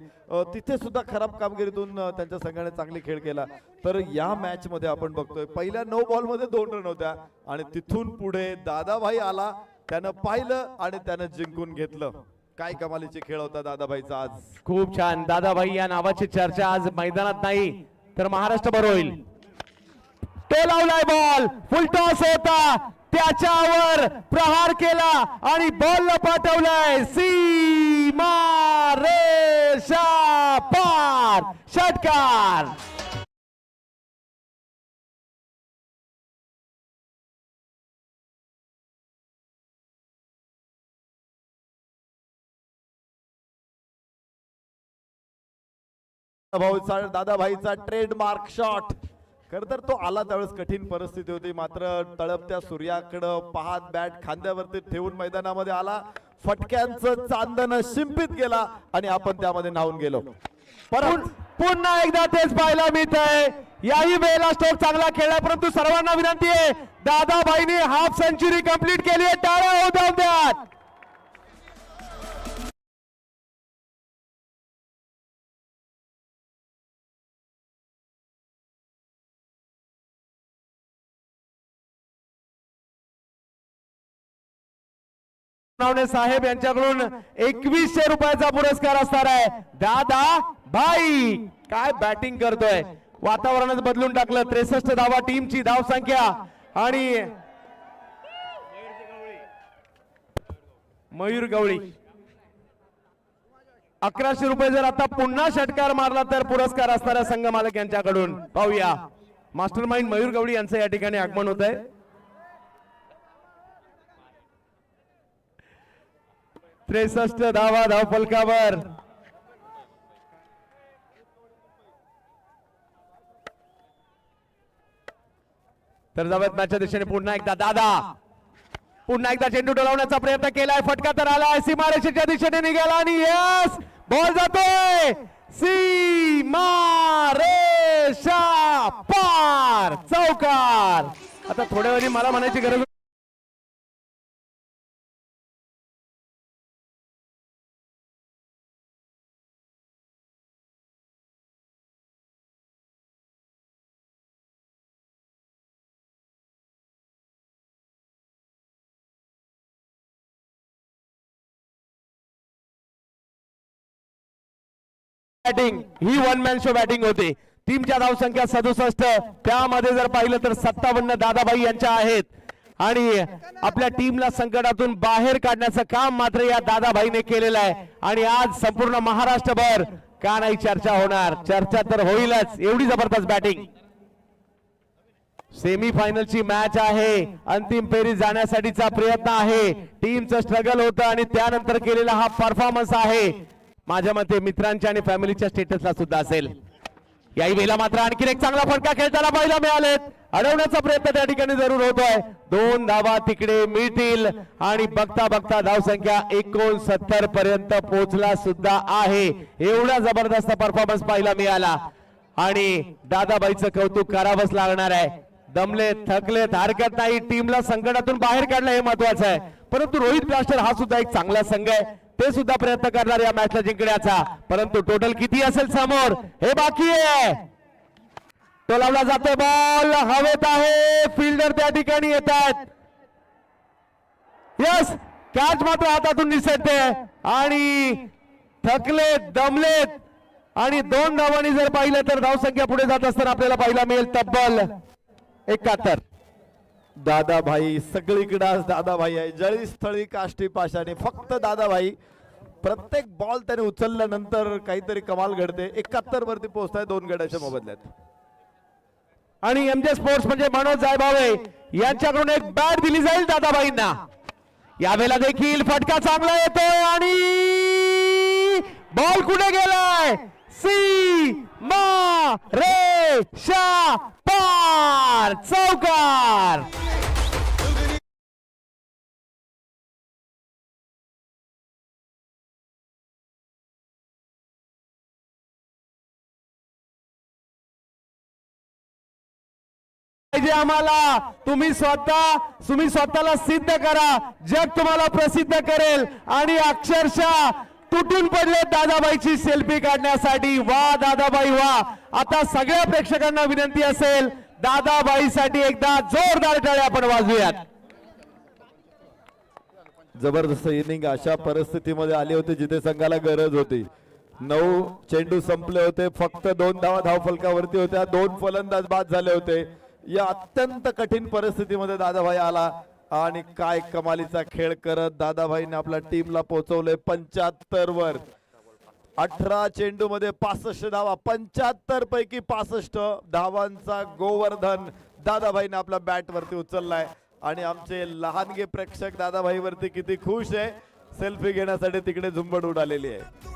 S2: तिथे सुद्धा खराब कामगिरीतून त्यांच्या संघाने चांगली खेळ केला. तर या मॅच मध्ये आपण बघतोय पहिल्या 9 बॉल मध्ये 2 रन होत्या आणि तिथून पुढे दादाभाई आला, त्यानं पाहिलं आणि त्यानं जिंकून घेतलं. काय कमालीचे खेळ होता दादाभाईचा आज.
S1: खूप छान. दादाभाई या नावाची चर्चा आज मैदानात नाही तर महाराष्ट्रभर होईल. तो लावलाय बॉल, फुल टॉस होता, त्याच्यावर प्रहार केला आणि बॉल पाठवलाय सीमा रेषा पार. षटकार.
S2: दादाभाईचा ट्रेडमार्क शॉट. खर तर तो आला त्यावेळेस कठीण परिस्थिती होती, मात्र तळपत्या सूर्याकडं पाहत बॅट खांद्यावरती ठेवून मैदानामध्ये आला, फटक्यांचं चांदण शिंपित गेला आणि आपण त्यामध्ये न्हावून गेलो.
S1: परंतु पुन्हा एकदा तेच पाहायला मिळतंय. याही वेळेला स्ट्रोक चांगला खेळला, परंतु सर्वांना विनंती आहे, दादाभाईने हाफ सेंचुरी कंप्लीट केली आहे, टाळ्या होऊ द्यात. साहेब यांच्याकडून 2100 रुपयाचा पुरस्कार असणार आहे. दादा भाई काय बॅटिंग करतोय, वातावरणच बदलून टाकलं. 63 धावा टीमची धावसंख्या आणि मयूर गवळी 1100 रुपये जर आता पुन्हा षटकार मारला तर पुरस्कार असणाऱ्या संघ मालक यांच्याकडून. पाहूया मास्टर माइंड मयूर गवळी यांचं या ठिकाणी आगमन होत आहे. 63 धावा धावफलकावर. तर जाऊयात मॅचच्या दिशेने. पुन्हा एकदा दादा पुन्हा एकदा चेंडू डोलावण्याचा प्रयत्न केलाय. फटका तर आलाय सीमारेषेच्या दिशेने निघाला आणि यस बॉल जातोय सीमारेषा पार. चौकार. आता थोड्या वेळी मला म्हणायची गरज बॅटिंग ही वन मॅन शो बॅटिंग होती. टीमच्या धावसंख्या 67, त्यामध्ये जर पाहिलं तर 57 दादाबाई यांच्या आहेत आणि आपल्या टीमला संकटातून बाहेर काढण्याचं काम मात्र या दादाबाईने केलेलं आहे. आणि आज संपूर्ण महाराष्ट्रभर का नाही चर्चा होणार. चर्चा तर होईलच. एवढी जबरदस्त बॅटिंग. सेमी फायनलची मॅच आहे. अंतिम फेरीत जाण्यासाठीचा प्रयत्न आहे. टीमचं स्ट्रगल होतं आणि त्यानंतर केलेला हा परफॉर्मन्स आहे. माझ्या मते मित्रांच्या आणि फॅमिलीच्या स्टेटसला सुद्धा असेल. याही वेळेला मात्र आणखी एक चांगला फटका खेळताना पाहायला मिळालेत. अडवण्याचा प्रयत्न त्या ठिकाणी जरूर होतोय. 2 धावा तिकडे मिळतील आणि बघता बघता धावसंख्या 69 पर्यंत पोहोचला सुद्धा आहे. एवढा जबरदस्त परफॉर्मन्स पाहायला मिळाला आणि दादाबाईचं कौतुक करावंच लागणार आहे. दमलेत थकलेत हरकत नाही. टीमला संकटातून बाहेर काढलं हे महत्वाचं आहे. परंतु रोहित ब्लास्टर हा सुद्धा एक चांगला संघ आहे. ते सुद्धा प्रयत्न करणार या मॅचला जिंकण्याचा. परंतु टोटल किती असेल समोर हे बाकी आहे. तो लावला जातोय. बॉल हवेत आहे. फिल्डर त्या ठिकाणी येत आहेत. यस कॅच मात्र हातातून निसटते आणि थकलेत दमलेत आणि 2 धावांनी जर पाहिलं तर धावसंख्या पुढे जात असताना आपल्याला पाहायला मिळेल तब्बल 71.
S2: दादाभाई सगळीकडे आज दादाभाई आहे. जळी स्थळी काष्टी पाशाने फक्त दादाभाई. प्रत्येक बॉल त्याने उचलल्यानंतर काहीतरी कमाल घडते. 71 वरती पोहोचताय 2 गड्याच्या मोबदल्यात.
S1: आणि एमजे स्पोर्ट्स म्हणजे मनोज जायभावे यांच्याकडून एक बॅट दिली जाईल दादाबाईंना. यावेळेला देखील फटका चांगला येतोय आणि बॉल कुठे गेलाय. सीमारेषा पार. चौकार. आम्हाला तुम्ही स्वतःला सिद्ध करा. जग तुम्हाला प्रसिद्ध करेल. आणि अक्षरशः तुटून पडले दादाबाईची सेल्फी काढण्यासाठी. वा दादाबाई वा. आता सगळ्या प्रेक्षकांना विनंती असेल दादाबाईसाठी एकदा जोरदार टाळ्या आपण वाजवूयात.
S2: जबरदस्त इनिंग अशा परिस्थितीमध्ये आली होती जिथे संघाला गरज होती. 9 चेंडू संपले होते. फक्त 2 धावा धावफलकावरती होत्या. 2 फलंदाज बाद झाले होते. या अत्यंत कठीण परिस्थितीमध्ये दादाभाई आला आणि काय कमालीचा खेळ करत दादाभाईने आपल्या टीमला पोहोचवले 75 वर. 18 चेंडू मध्ये 65 धावा. 75 पैकी 65 धावांचा गोवर्धन दादाभाईने आपल्या बॅट वरती उचललाय. आणि आमचे लहानगे प्रेक्षक दादाभाई वरती किती खुश आहे. सेल्फी घेण्यासाठी तिकडे झुंबड उडालेली आहे.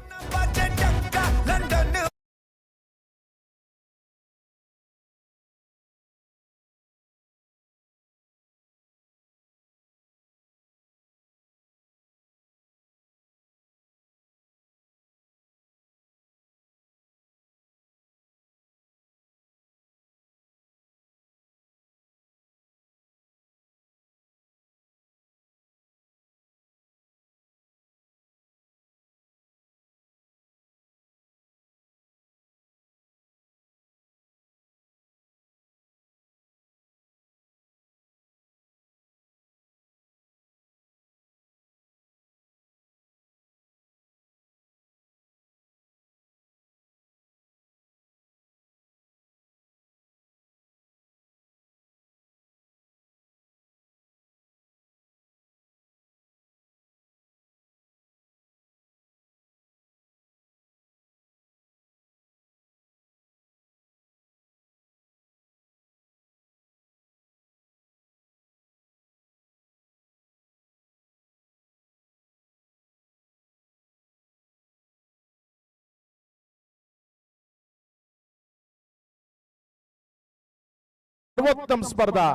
S3: सर्वोत्तम स्पर्धा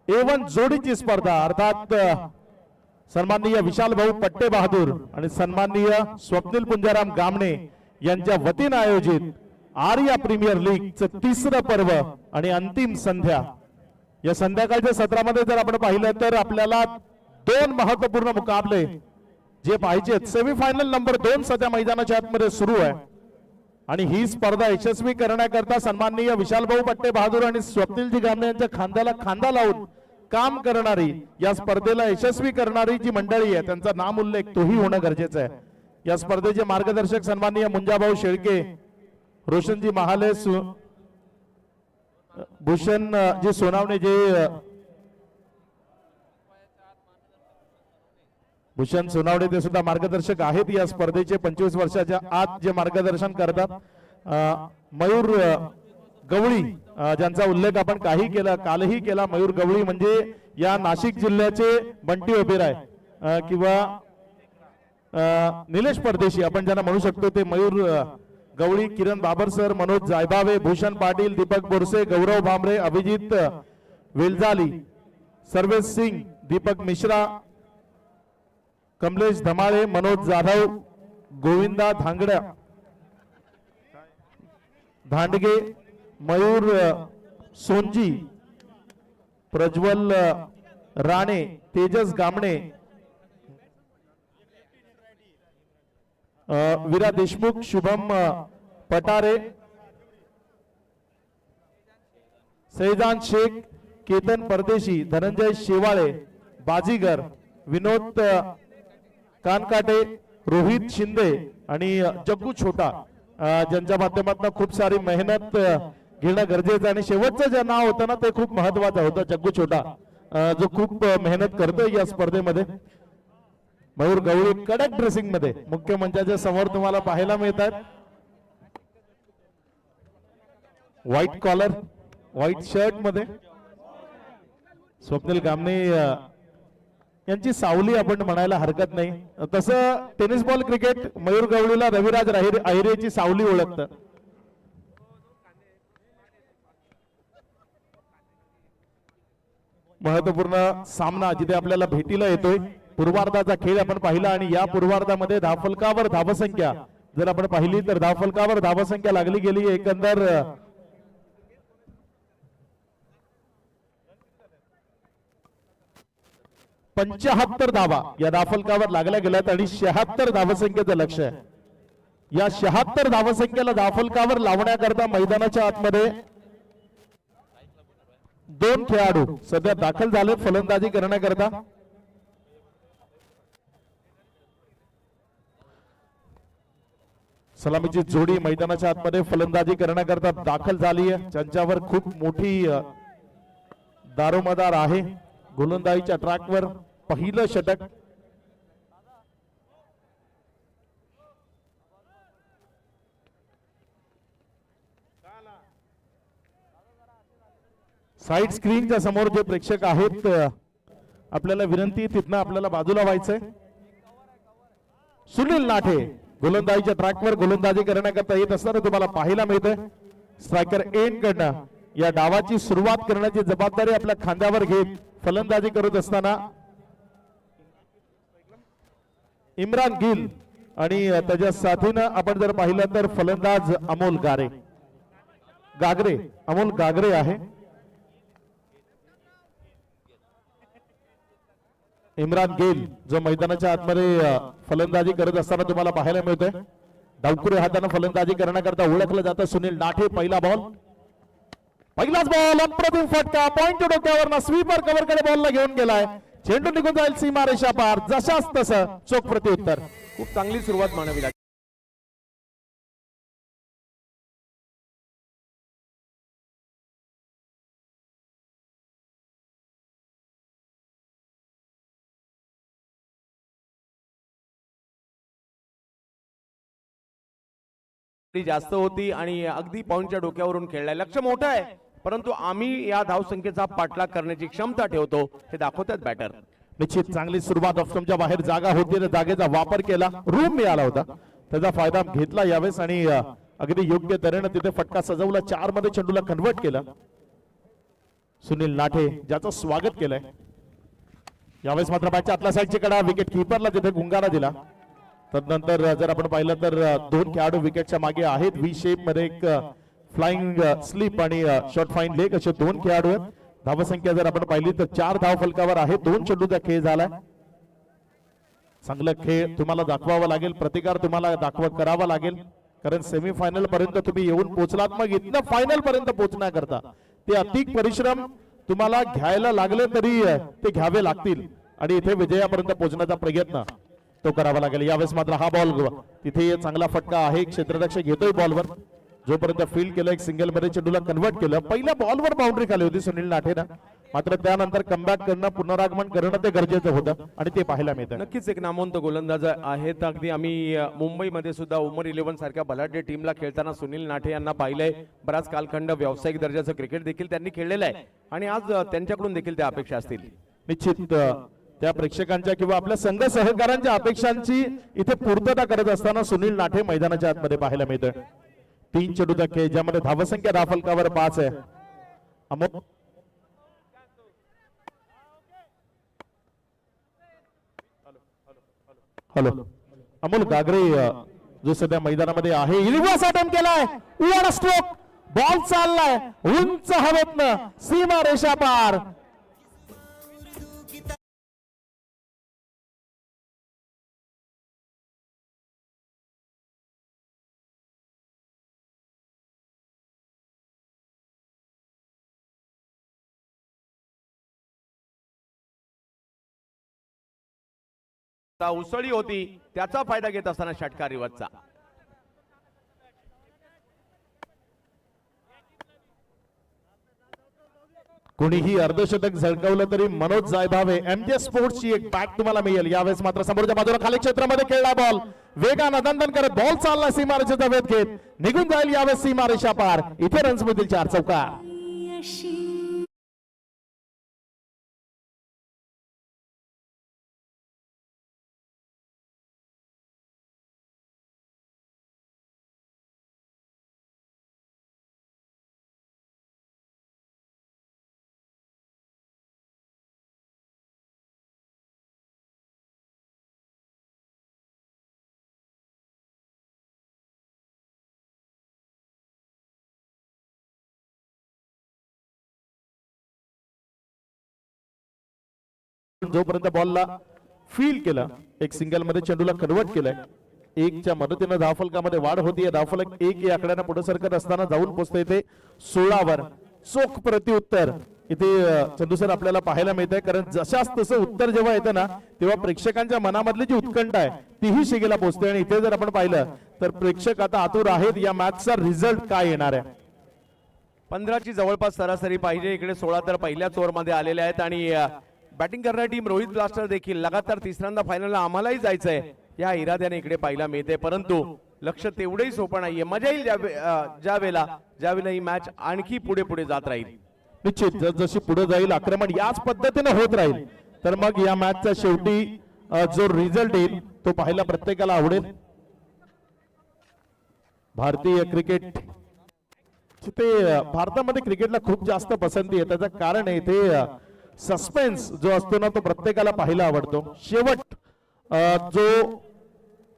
S3: A1 जोडीची स्पर्धा अर्थात सन्माननीय विशाल भाऊ पट्टे बहादूर आणि सन्माननीय स्वप्नील पुंजाराम गामणे यांच्या वतीने आयोजित आर्या प्रीमियर लीगचं तिसरं पर्व आणि अंतिम संध्या. या संध्याकाळच्या सत्रामध्ये जर आपण पाहिलं तर आपल्याला दोन महत्वपूर्ण मुकाबले जे पाहिजेत. सेमीफायनल नंबर 2 सध्या मैदानाच्या आतमध्ये सुरू आहे आणि ही स्पर्धा यशस्वी करण्याकरता सन्माननीय विशाल भाऊ पट्टे बहादूर आणि स्वप्नीलजी गामणे यांच्या खांद्याला खांदा लावून काम करणारी, या स्पर्धेला यशस्वी करणारी जी मंडळी आहे त्यांचा नाम उल्लेख तोही होणं गरजेचं आहे. या स्पर्धेचे मार्गदर्शक सन्माननीय मुंजाभाऊ शेळके, रोशनजी महाले, भूषण जी सोनावणे, जे भूषण सोनावणे ते सुद्धा मार्गदर्शक आहेत या स्पर्धेचे. 25 वर्षाच्या आत जे मार्गदर्शन करतात. मयूर गवळी ज्यांचा उल्लेख आपण कालही केला. मयूर गवळी म्हणजे या नाशिक जिल्ह्याचे बंटी ओबेराय किंवा निलेश परदेशी आपण ज्यांना म्हणू शकतो ते मयूर गवळी, किरण बाबर सर, मनोज जायभावे, भूषण पाटील, दीपक बोरसे, गौरव भांबरे, अभिजित वेलजाली, सर्वेश सिंग, दीपक मिश्रा, कमलेश धमाळे, मनोज जाधव, गोविंदा धांडगे, मयूर सोनजी, प्रज्वल राणे, तेजस गामणे, विरा देशमुख, शुभम पटारे, सैजान शेख, केतन परदेशी, धनंजय शेवाळे, बाजीगर, विनोद कानकाटे, रोहित शिंदे आणि जग्गू छोटा, ज्यांच्या माध्यमातून खूप सारी मेहनत घेणं गरजेचं. आणि शेवटचं जे नाव होतं ना ते खूप महत्वाचं होतं, जग्गू छोटा, जो खूप मेहनत करतोय या स्पर्धेमध्ये. मयूर गवळी कडक ड्रेसिंग मध्ये मुख्य मंचाच्या समोर तुम्हाला पाहायला मिळतात. व्हाईट कॉलर, व्हाईट शर्ट मध्ये. स्वप्नील गामणे यांची सावली आपण म्हणायला हरकत नाही. तसं टेनिस बॉल क्रिकेट मयूर गवळीला रविराज अहिरेची सावली ओळखतं. महत्वपूर्ण सामना जिथे आपल्याला भेटीला येतोय. पूर्वार्धाचा खेळ आपण पाहिला आणि या पूर्वार्धामध्ये धावफलकावर धावसंख्या जर आपण पाहिली तर धावफलकावर धावसंख्या लागली गेली एकंदर 75 धावा या धावफलकावर लागल्या गेल्यात आणि 76 धावसंख्येचं लक्ष आहे. या 76 धावसंख्येला धावफलकावर लावण्याकरता मैदानाच्या आतमध्ये 2 खेळाडू सध्या दाखल झाले फलंदाजी करण्याकरता. सलामीची जोडी मैदानाच्या आतमध्ये फलंदाजी करण्याकरता दाखल झाली आहे. ज्यांच्यावर खूप मोठी दारोमदार आहे. गोलंदाजीच्या ट्रॅकवर पहिलं षटक. साइड स्क्रीनच्या समोर जे प्रेक्षक आहेत आपल्याला विनंती तिथनं आपल्याला बाजूला व्हायचंय. सुनील नाठे गोलंदाजीच्या ट्रॅकवर गोलंदाजी करण्याकरता येत असताना तुम्हाला पाहायला मिळतंय. स्ट्रायकर एन कडनं या डावाची सुरुवात करण्याची जबाबदारी आपल्या खांद्यावर घेत फलंदाजी करत असताना इम्रान गिल आणि त्याच्या साथीनं आपण जर पाहिलं तर फलंदाज अमोल गागरे आहे. इम्रान गिल जो मैदानाच्या आतमध्ये फलंदाजी करत असताना तुम्हाला पाहायला मिळतोय. डावखुरे हाताने फलंदाजी करण्याकरता ओळखलं जातं सुनील नाठे. पहिलाच बॉल अप्रतिम फटका पॉइंट डोक्यावर स्वीपर कव्हर कडे बॉलला घेऊन गेलाय. चेंडू निघून जाईल सीमा रेषा पार. जशाच तसं चोख प्रत्युत्तर.
S1: खूप चांगली सुरुवात मानावी लागेल. जास्त होती आणि अगदी पॉइंटच्या डोक्यावरून खेळलाय. लक्ष मोठं आहे परंतु आम्ही या धावसंख्येचा पाठलाग करण्याची क्षमता ठेवतो हे दाखवतात बॅटर.
S3: निश्चित चांगली सुरुवात. ऑप्शनच्या बाहेर जागा होती तर जागेचा वापर केला. रूम मिळाला होता त्याचा फायदा घेतला यावेळेस आणि अगदी योग्य तऱ्हेने तिथे फटका सजवला. 4 मध्ये चेंडूला कन्वर्ट केला. सुनील नाठे ज्याचं स्वागत केलंय. यावेळेस मात्र बॅटच्या आतल्या साईडची कडा विकेट किपरला तिथे गुंगारा दिला. तदनंतर जर आपण पाहिलं तर दोन खेळाडू विकेटच्या मागे आहेत. व्ही शेप मध्ये एक फ्लाइंग स्लीप आणि शॉर्ट फाईन लेग असे दोन खेळाडू आहेत. धावसंख्या जर आपण पाहिली तर 4 धाव फलकावर आहे. 2 चेंडूचा खेळ झालाय. चांगला खेळ तुम्हाला दाखवावा लागेल, प्रतिकार तुम्हाला करावा लागेल, कारण सेमीफायनल पर्यंत तुम्ही येऊन पोहोचलात. मग इथनं फायनल पर्यंत पोहोचण्याकरता ते अतिक परिश्रम तुम्हाला घ्यायला लागले तरी ते घ्यावे लागतील आणि इथे विजयापर्यंत पोहोचण्याचा प्रयत्न तो करावा लागेल. यावेळेस मात्र हा बॉल तिथे चांगला फटका आहे. क्षेत्ररक्षक घेतोय बॉलवर, जोपर्यंत फील्ड केलं एक सिंगल मध्ये चेंडूला कन्वर्ट केलं. पहिल्या बॉलवर बाउंड्री खाली होती सुनील नाठेनं, मात्र त्यानंतर कमबॅक करणं, पुनरागमन करणं ते गरजेचं होतं आणि ते पाहायला मिळतं.
S1: नक्कीच एक नामवंत गोलंदाज आहेत. अगदी आम्ही मुंबईमध्ये सुद्धा उमर 11 सारख्या बलाढ्य टीमला खेळताना सुनील नाठे यांना पाहिलंय. बराच कालखंड व्यावसायिक दर्जाचं क्रिकेट देखील त्यांनी खेळलेलं आहे आणि आज त्यांच्याकडून देखील त्या अपेक्षा असतील.
S3: निश्चित त्या प्रेक्षकांच्या किंवा आपल्या संघ सहकाऱ्यांच्या अपेक्षांची इथे पूर्तता करत असताना सुनील नाठे मैदानाच्या आतमध्ये पाहायला मिळतं. 3 चेंडूचा खेळ ज्यामध्ये धावसंख्या धावफलकावर 5 आहे. हॅलो अमोल गागरे जो सध्या मैदानामध्ये आहे. इलिवास अटेम्प्ट केलाय, वन स्ट्रोक, बॉल चाललाय उंच हवेतनं सीमा रेषा पार.
S1: उसळी होती, त्याचा फायदा घेत असताना षटकार रिवर्सचा.
S3: कोणीही अर्धशतक झळकवलं तरी मनोज जायभावे एमजे स्पोर्ट्सची एक बॅट तुम्हाला मिळेल. यावेळेस मात्र समोरच्या बाजूला खाली क्षेत्रामध्ये खेळला बॉल वेगानं दंडन करत बॉल चालला सीमारेषेचा वेध घेत निघून जाईल. यावेळेस सीमारेषा पार. इथे रन्स मिळतील 4 चौकार. जोपर्यंत बॉलला फील केलं, एक सिंगल मध्ये चेंडूला कन्वर्ट केलंय. 1च्या मदतीनं धावफलकामध्ये वाढ होतीये. धावफलक 1 या आकड्यानं पुढे सरकत असताना जाऊन पोहोचते इथे 16 वर. चोख प्रत्युत्तर इथे चंदू सर आपल्याला पाहायला मिळतंय, कारण जशाच तसं उत्तर जेव्हा येतं ना तेव्हा प्रेक्षकांच्या मनामधली जी उत्कंठा आहे तीही शिगेला पोहोचते. आणि इथे जर आपण पाहिलं तर प्रेक्षक आता आतुर आहेत या मॅचचा रिझल्ट काय येणार आहे.
S1: 15ची जवळपास सरासरी पाहिजे. इकडे 16 तर पहिल्याच ओव्हर मध्ये आलेले आहेत आणि बॅटिंग करणारी टीम रोहित ब्लास्टर देखील लगातार तिसऱ्यांदा फायनलला आम्हालाही जायचंय या इराद्याने इकडे पाहायला मिळते. परंतु लक्ष तेवढेही सोपं नाहीये. मजा येईल ज्यावेळेला ही मॅच आणखी पुढे पुढे जात राहील.
S3: निश्चित जशी पुढे जाईल आक्रमण याच पद्धतीने होत राहील तर मग या मॅचच्या शेवटी जो रिझल्ट येईल तो पाहायला प्रत्येकाला आवडेल. भारतीय क्रिकेट ते भारतामध्ये क्रिकेटला खूप जास्त पसंती आहे. त्याचं कारण आहे ते सस्पेन्स जो असतो ना तो प्रत्येकाला पाहायला आवडतो. शेवट जो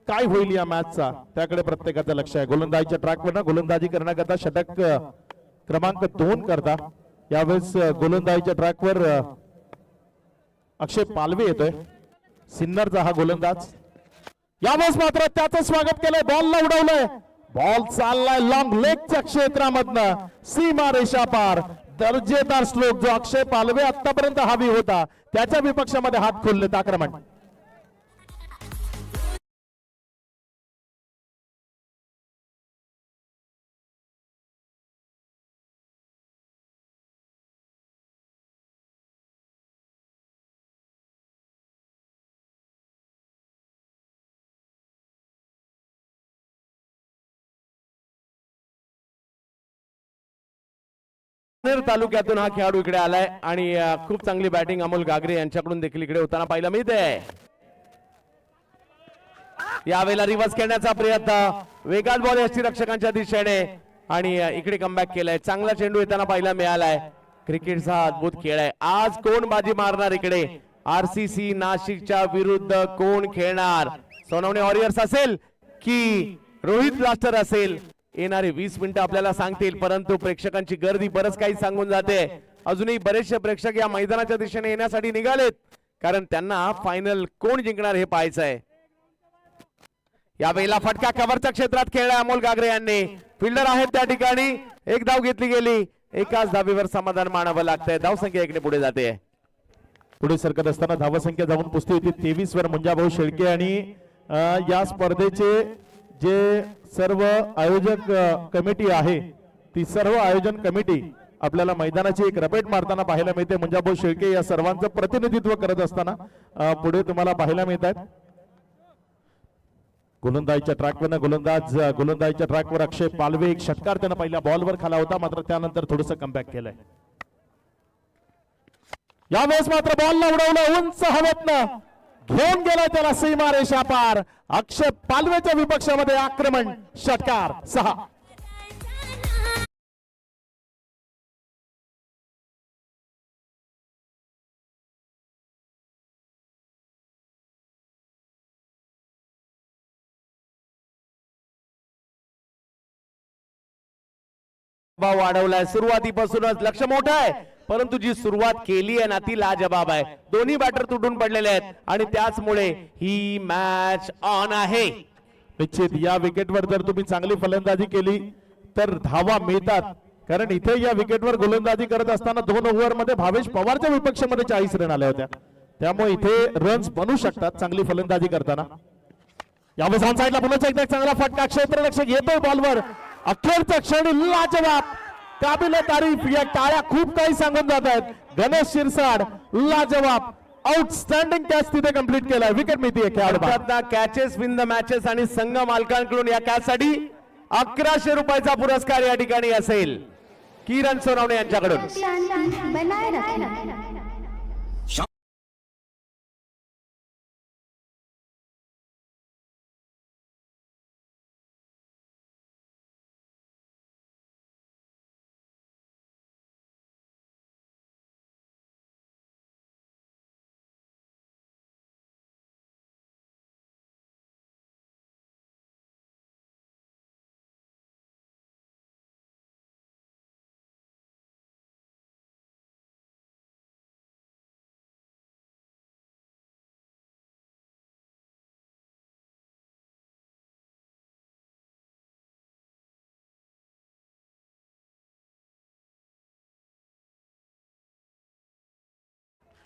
S3: काय होईल या मॅचचा त्याकडे प्रत्येकाचं लक्ष आहे. गोलंदाजीच्या ट्रॅकवर गोलंदाजी करण्याकरता षटक क्रमांक 2 करता यावेळेस गोलंदाजीच्या ट्रॅकवर अक्षय पालवे येतोय. सिन्नरचा हा गोलंदाज. यावेळेस मात्र त्याचं स्वागत केलंय, बॉलला उडवलंय, बॉल चाललाय लॉंग लेगच्या क्षेत्रामधनं सीमा रेषा पार. दर्जेदार स्ट्रोक जो अक्षय पालवे आतापर्यंत हवी होता त्याच्या विपक्षामध्ये हात खोललेत आक्रमण.
S1: तालुक्यातून हा खेळाडू इकडे आलाय आणि खूप चांगली बॅटिंग अमोल गागरे यांच्याकडून देखील इकडे होताना पाहायला मिळते. यावेळेला रिव्हर्स खेळण्याचा प्रयत्न, वेगात बॉल यष्टी रक्षकांच्या दिशेने आणि इकडे कमबॅक केलाय. चांगला चेंडू येताना पाहायला मिळालाय. क्रिकेटचा अद्भुत खेळ आहे. आज कोण बाजी मारणार इकडे? आरसीसी नाशिकच्या विरुद्ध कोण खेळणार? सोनवणे वॉरियर्स असेल की रोहित ब्लास्टर असेल? येणारे 20 मिनिटं आपल्याला सांगतील, परंतु प्रेक्षकांची गर्दी बरंच काही सांगून जाते. अजूनही बरेचसे प्रेक्षक या मैदानाच्या दिशेने येण्यासाठी निघालेत, कारण त्यांना फायनल कोण जिंकणार हे पाहायचं आहे. यावेळेला फटका कव्हरच्या क्षेत्रात खेळला अमोल गागरे यांनी. फिल्डर आहेत त्या ठिकाणी. एक धाव घेतली गेली. एकाच धावेवर समाधान मानावं लागतंय. धावसंख्या 1 ने पुढे जाते.
S3: पुढे सरकत असताना धावसंख्या जाऊन पुसती होती 23 वर मुंजाभाऊ शेळके. आणि या स्पर्धेचे जे सर्व आयोजक कमिटी आहे ती सर्व आयोजन कमिटी आपल्याला मैदानाची एक रपेट मारताना पाहायला मिळते. मुंजाभाऊ शेळके या सर्वांचं प्रतिनिधित्व करत असताना पुढे तुम्हाला पाहायला मिळत आहेत. गोलंदाजीच्या ट्रॅकवर गोलंदाजीच्या ट्रॅकवर अक्षय पालवे. एक षटकार त्यानं पहिल्या बॉलवर खाला होता, मात्र त्यानंतर थोडस कमबॅक केलंय. यावेळेस मात्र बॉलला उडवलं उंच हवेतनं, घेऊन गेला त्याला सीमारेषा पार. अक्षय पालवेच्या विपक्षामध्ये आक्रमण, षटकार 6.
S1: वाढवलाय. सुरुवातीपासूनच लक्ष मोठं आहे, परंतु जी सुरुवात केली आहे ना ती लाजबाब आहे. दोन्ही बॅटर तुटून पडलेले आहेत आणि त्याचमुळे ही मॅच ऑन आहे.
S3: निश्चित या विकेटवर जर तुम्ही चांगली फलंदाजी केली तर धावा मिळतात, कारण इथे या विकेटवर गोलंदाजी करत असताना 2 ओव्हर मध्ये भावेश पवारच्या विपक्षामध्ये 40 रन आल्या होत्या. त्यामुळे इथे रन्स बनू शकतात चांगली फलंदाजी करताना. यावेळेस ऑन साइडला पुन्हा एकदा चांगला फटका, क्षेत्ररक्षक येतोय बॉलवर. अखेरच्या क्षणी लाजवाब, काबिले तारीफ. या टाळ्या खूप काही सांगून जात आहेत. गणेश शिरसाड लाजवाब, आउटस्टँडिंग कॅच तिथे कंप्लीट केलाय. विकेट मिळते खेळाडूंना.
S1: कॅचेस विन द मॅचेस आणि संघ मालकांकडून या कॅचसाठी 1100 रुपयाचा पुरस्कार या ठिकाणी असेल किरण सोनवणे यांच्याकडून.
S4: शांति बनाए रखना.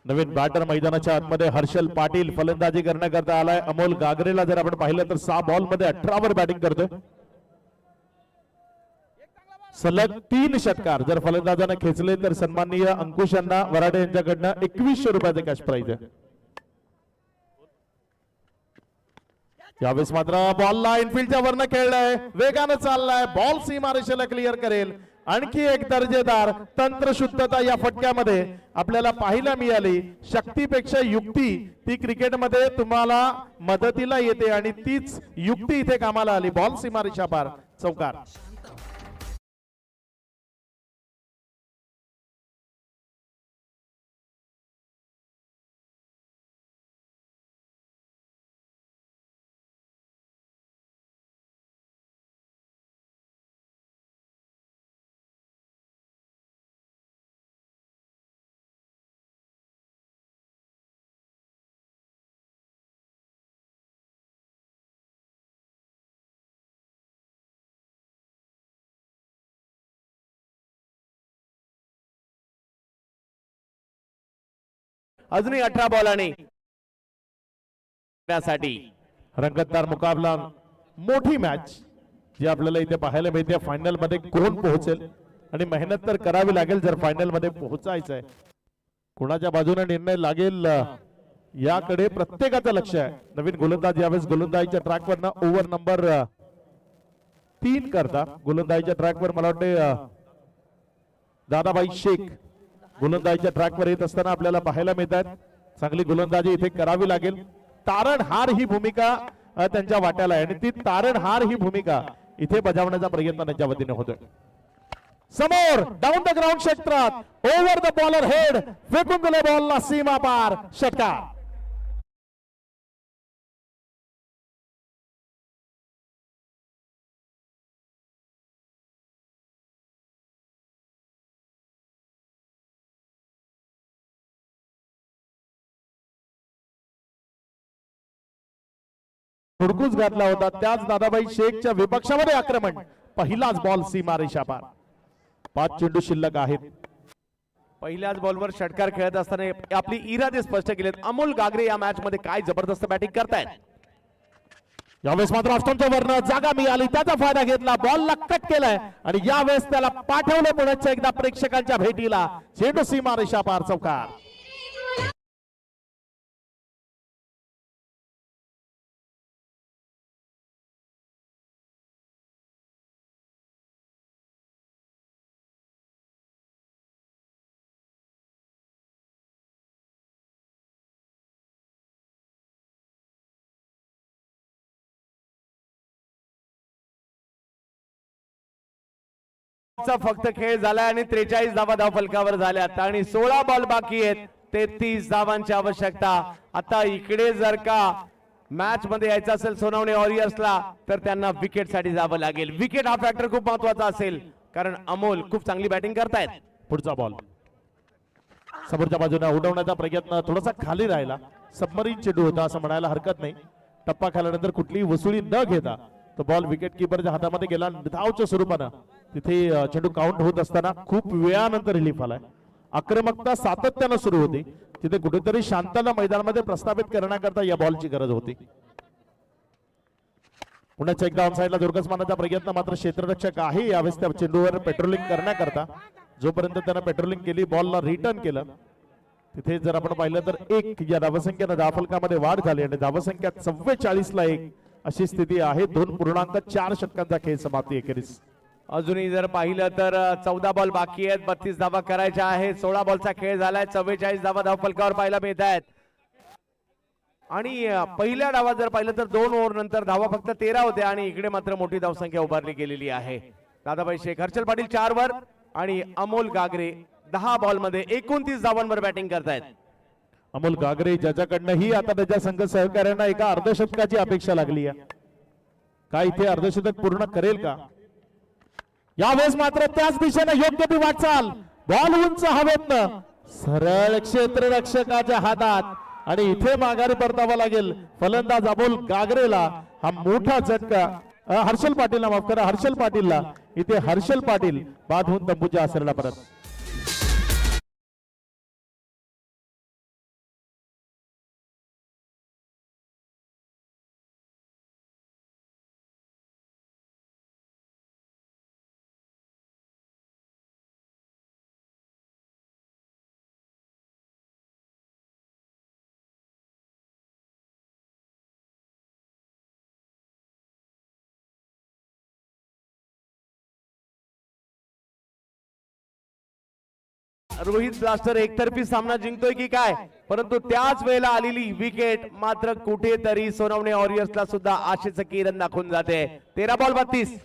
S3: नवीन बॅटर मैदानाच्या आतमध्ये हर्षल पाटील फलंदाजी करण्याकरता आलाय. अमोल गागरेला जर आपण पाहिलं तर 6 बॉल मध्ये 18 वर बॅटिंग करतोय. सलग 3 षटकार जर फलंदाजाने खेचले तर सन्माननीय अंकुश अण्णा वराडे यांच्याकडनं 2100 रुपयाचे कॅश प्राइज आहे. यावेळेस मात्र बॉलला इनफिल्डच्या वरनं खेळलाय, वेगानं चाललाय. बॉल सीमारेषेला क्लिअर करेल. आणखी एक दर्जेदार तंत्रशुद्धता या फटक्यामध्ये आपल्याला पाहायला मिळाली. शक्तीपेक्षा युक्ती ती क्रिकेटमध्ये तुम्हाला मदतीला येते आणि तीच युक्ती इथे कामाला आली. बॉल सीमारेषा पार, चौकार.
S1: अजूनही 18 बॉलाने
S3: रंगतदार मुकाबला, मोठी मॅच जी आपल्याला इथे पाहायला मिळते. फायनल मध्ये कोण पोहोचेल आणि मेहनत तर करावी लागेल जर फायनल मध्ये पोहोचायचं आहे. कोणाच्या बाजूने निर्णय लागेल याकडे प्रत्येकाचं लक्ष आहे. नवीन गोलंदाज यावेळेस गोलंदाजीच्या ट्रॅकवर ओव्हर नंबर 3 करता गोलंदाजीच्या ट्रॅकवर मला वाटते दादाबाई शेख गोलंदाजीच्या ट्रॅकवर येत असताना आपल्याला पाहायला मिळतात. चांगली गोलंदाजी इथे करावी लागेल. तारणहार ही भूमिका त्यांच्या वाट्याला आहे आणि ती तारणहार ही भूमिका इथे बजावण्याचा प्रयत्न त्यांच्या वतीने होतोय. समोर डाऊन द ग्राउंड क्षेत्रात ओव्हर द बॉलर हेड फेकून दिले बॉलला सीमा पार षटकार. हुडकूस घातला होता त्याच दादाबाई शेखच्या विपक्षामध्ये आक्रमण. पहिलाच बॉल सीमा रेषा पार. 5 चेंडू शिल्लक आहेत.
S1: पहिल्याच बॉलवर षटकार खेळत असताना आपली इरादे स्पष्ट केलेत. अमोल गागरे या मॅच मध्ये काय जबरदस्त बॅटिंग करतायत.
S3: यावेळेस मात्र ऑप्शनच्या वरनं जागा मिळाली त्याचा फायदा घेतला. बॉलला कट केलाय आणि यावेळेस त्याला पाठवलं पुन्हा एकदा प्रेक्षकांच्या भेटीला. चेंडू सीमा रेषा पार चौकार.
S1: चा फक्त खेळ झाला आणि 43 धावा धाव फलकावर झाल्यात आणि 16 बॉल बाकी आहेत. 33 धावांची आवश्यकता. आता इकडे जर का मॅच मध्ये यायचं असेल सोनावणे वॉरियर्सला तर त्यांना विकेट साठी जावं लागेल. विकेट हा फॅक्टर खूप महत्वाचा असेल कारण अमोल खूप चांगली बॅटिंग करतायत.
S3: पुढचा बॉल समोरच्या बाजूने उडवण्याचा प्रयत्न थोडासा खाली राहिला. सबमरीन चेंडू होता असं म्हणायला हरकत नाही. टप्पा खाल्यानंतर कुठलीही वसुली न घेता तो बॉल विकेट किपरच्या हातामध्ये गेला. धावच्या स्वरूपानं तिथे चेंडू काउंट होत असताना खूप वेळानंतर रिलीफ आलाय. आक्रमकता सातत्यानं सुरू होती. तिथे कुठेतरी शांतता मैदानामध्ये प्रस्थापित करण्याकरता या बॉलची गरज होती. पुन्हा एकदा ऑन साइडला जोरकस मारण्याचा प्रयत्न मात्र क्षेत्ररक्षक आहे यावेळेस त्या चेंडूवर पेट्रोलिंग करण्याकरता. जोपर्यंत त्यानं पेट्रोलिंग केली बॉलला रिटर्न केलं तिथे जर आपण पाहिलं तर 1 या धावसंख्येनं धावफलकामध्ये वाढ झाली आणि धावसंख्या 44 ला 1 अशी स्थिती आहे. 2.4 षटकांचा खेळ समाप्ती एकेरीस.
S1: अजूनही जर पाहिलं तर 14 बॉल बाकी आहेत. 32 धावा करायच्या आहेत. 16 बॉलचा खेळ झालाय. 44 धावा धाव फलकावर पाहायला मिळत आहेत आणि पहिल्या डावात जर पाहिलं तर 2 ओव्हर नंतर धावा फक्त 13 होत्या आणि इकडे मात्र मोठी धावसंख्या उभारली गेलेली आहे. दादाबाई शेख, हर्षल पाटील 4 वर आणि अमोल गागरे 10 बॉल मध्ये 29 धावांवर बॅटिंग करतायत.
S3: अमोल गागरे ज्याच्याकडनंही आता त्याच्या संघ सहकार्यांना एका अर्धशतकाची अपेक्षा लागली आहे. काय इथे अर्धशतक पूर्ण करेल का? यावेळेस मात्र त्याच दिशेने योग्य ती वाटचाल. बॉल उंच हवेतनं सरळ क्षेत्ररक्षकाच्या हातात आणि इथे माघारी परतावा लागेल फलंदाज अमोल गागरेला. हा मोठा झटका हर्षल पाटीलला माफ करा हर्षल पाटीलला. इथे हर्षल पाटील बाद होऊन तंबूच्या आसरला परत.
S1: रोहित ब्लास्टर एकतर्फी सामना जिंकतोय की काय, परंतु त्याच वेळेला आलेली विकेट मात्र कुठेतरी सोनावणे वॉरियर्सला सुद्धा आशेचं किरण दाखवून जाते. 13 बॉल 32.